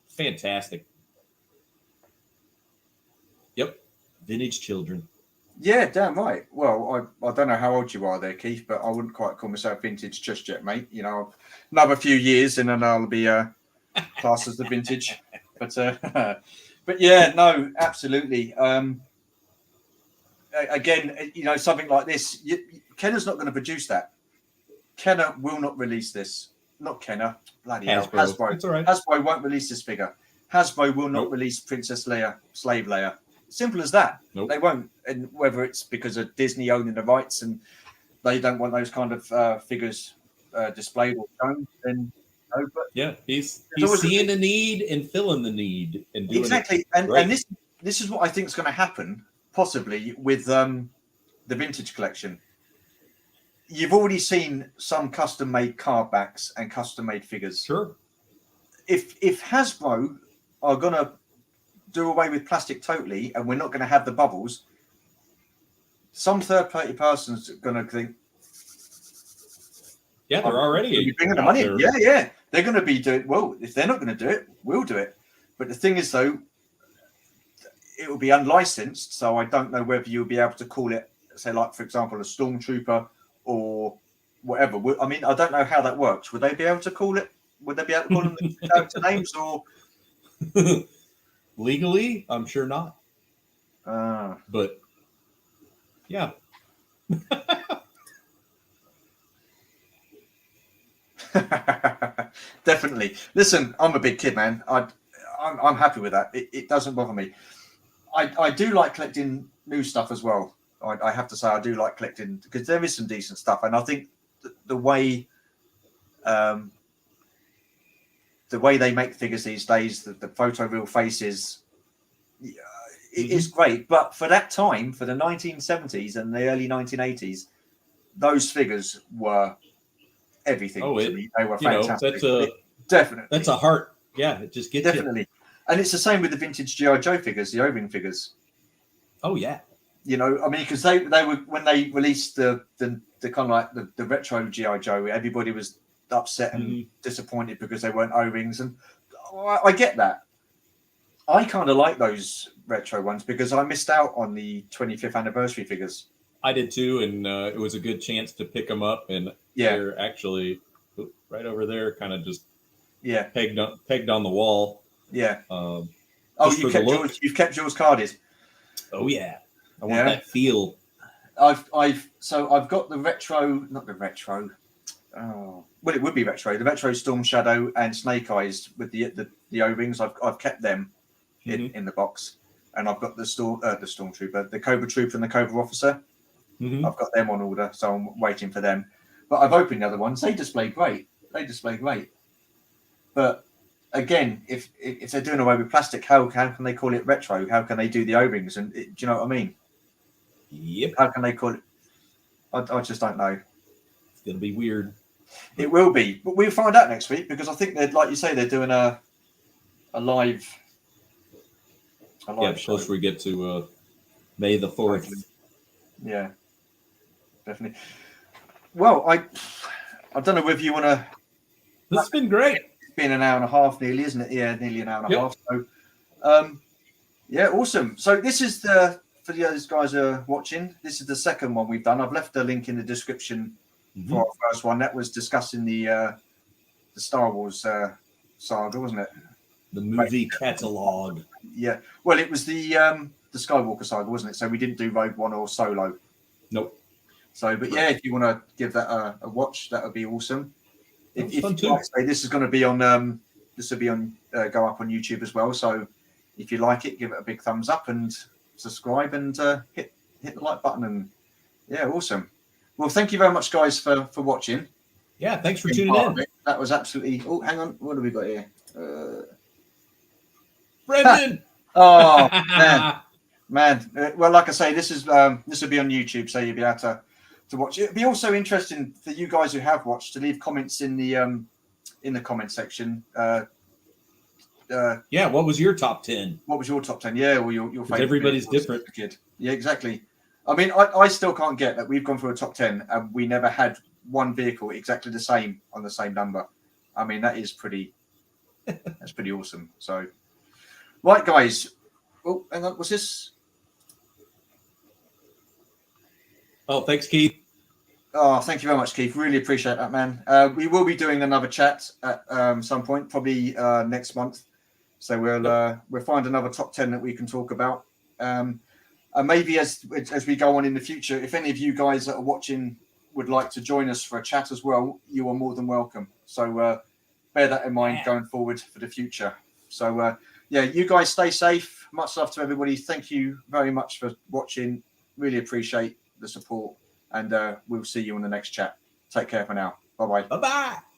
Fantastic. Yep. Vintage children. Yeah, damn right. Well, I don't know how old you are there, Keith, but I wouldn't quite call myself vintage just yet, mate. Another few years and then I'll be classed as the vintage. But yeah, no, absolutely. Again, something like this, Kenner's not going to produce that. Kenner will not release this. not Kenner, bloody hell, Hasbro. Hasbro. That's all right. Hasbro won't release this figure. Hasbro will not Nope. release Princess Leia, Slave Leia. Simple as that. Nope. They won't. And whether it's because of Disney owning the rights and they don't want those kind of figures displayed or shown, then no. But Yeah, he's always a seeing the need and filling the need and doing exactly. it. And Right. this is what I think is going to happen, possibly with the vintage collection. You've already seen some custom-made card backs and custom-made figures. Sure. If Hasbro are going to do away with plastic totally, and we're not going to have the bubbles, some third-party person's going to think, Yeah, they're already bringing the money. Yeah, they're going to be doing well. If they're not going to do it, we'll do it. But the thing is, though, it will be unlicensed, so I don't know whether you'll be able to call it, say, like for example, a stormtrooper or whatever. I mean, I don't know how that works. Would they be able to call it? Would they be able to call them the character names or legally? I'm sure not. But yeah. Definitely. Listen, I'm a big kid, man. I'm happy with that. It doesn't bother me. I do like collecting new stuff as well. I have to say I do like collecting because there is some decent stuff, and I think the way they make figures these days, the photo real faces, it is great. But for that time, for the 1970s and the early 1980s, those figures were everything to me. They were fantastic. Definitely. That's a heart. Yeah, it just gets definitely. You. And it's the same with the vintage G.I. Joe figures, the O-ring figures. Oh yeah. You know, I mean, because they were when they released the kind of like the retro G.I. Joe, everybody was upset and disappointed because they weren't O-rings, and I get that. I kind of like those retro ones because I missed out on the 25th anniversary figures. I did too, and it was a good chance to pick them up, and they're actually right over there, kind of just pegged on the wall. Yeah. You've kept yours carded. Oh yeah, I want that feel. I've got the retro, not the retro. Oh, well, it would be retro. The retro Storm Shadow and Snake Eyes with the O-rings. I've kept them in the box, and I've got the Stormtrooper, the Cobra Trooper, and the Cobra Officer. I've got them on order, so I'm waiting for them. But I've opened the other ones. They display great. But again, if they're doing away with plastic, how can they call it retro? How can they do the O-rings? And do you know what I mean? Yep. How can they call it? I just don't know. It's gonna be weird. It will be, but we'll find out next week because I think they're, like you say, they're doing a live. The closer we get to May the 4th. Yeah, definitely. Well, I don't know whether you want to. This has been great. It's been an hour and a half, nearly, isn't it? Yeah, nearly an hour and a half. So, awesome. So this is for those guys who are watching. This is the second one we've done. I've left a link in the description for our first one. That was discussing the Star Wars saga, wasn't it? The movie catalog. Yeah. Well, it was the Skywalker saga, wasn't it? So we didn't do Rogue One or Solo. Nope. So, but yeah, if you want to give that a watch, that would be awesome. If fun you like, say, this is going to be on, go up on YouTube as well. So if you like it, give it a big thumbs up and subscribe and hit the like button. And yeah, awesome. Well, thank you very much, guys, for watching. Yeah, thanks for tuning in. That was absolutely. Oh, hang on. What have we got here? Brendan. Oh man. Well, like I say, this will be on YouTube, so you'll be able to watch it. It'd be also interesting for you guys who have watched to leave comments in the comment section. What was your top 10? What was your top 10? Yeah, or your favorite. Everybody's different. Kid. Yeah, exactly. I mean, I still can't get that we've gone through a top 10 and we never had one vehicle exactly the same on the same number. I mean, that is pretty. That's pretty awesome. So, right, guys. Oh, hang on. What's this? Oh, thanks, Keith. Oh, thank you very much, Keith. Really appreciate that, man. We will be doing another chat at some point, probably next month. So we'll find another top 10 that we can talk about. And maybe as we go on in the future, if any of you guys that are watching would like to join us for a chat as well, you are more than welcome. So bear that in mind going forward for the future. So yeah, you guys stay safe. Much love to everybody. Thank you very much for watching. Really appreciate the support, and we'll see you on the next chat. Take care for now. Bye bye. Bye bye.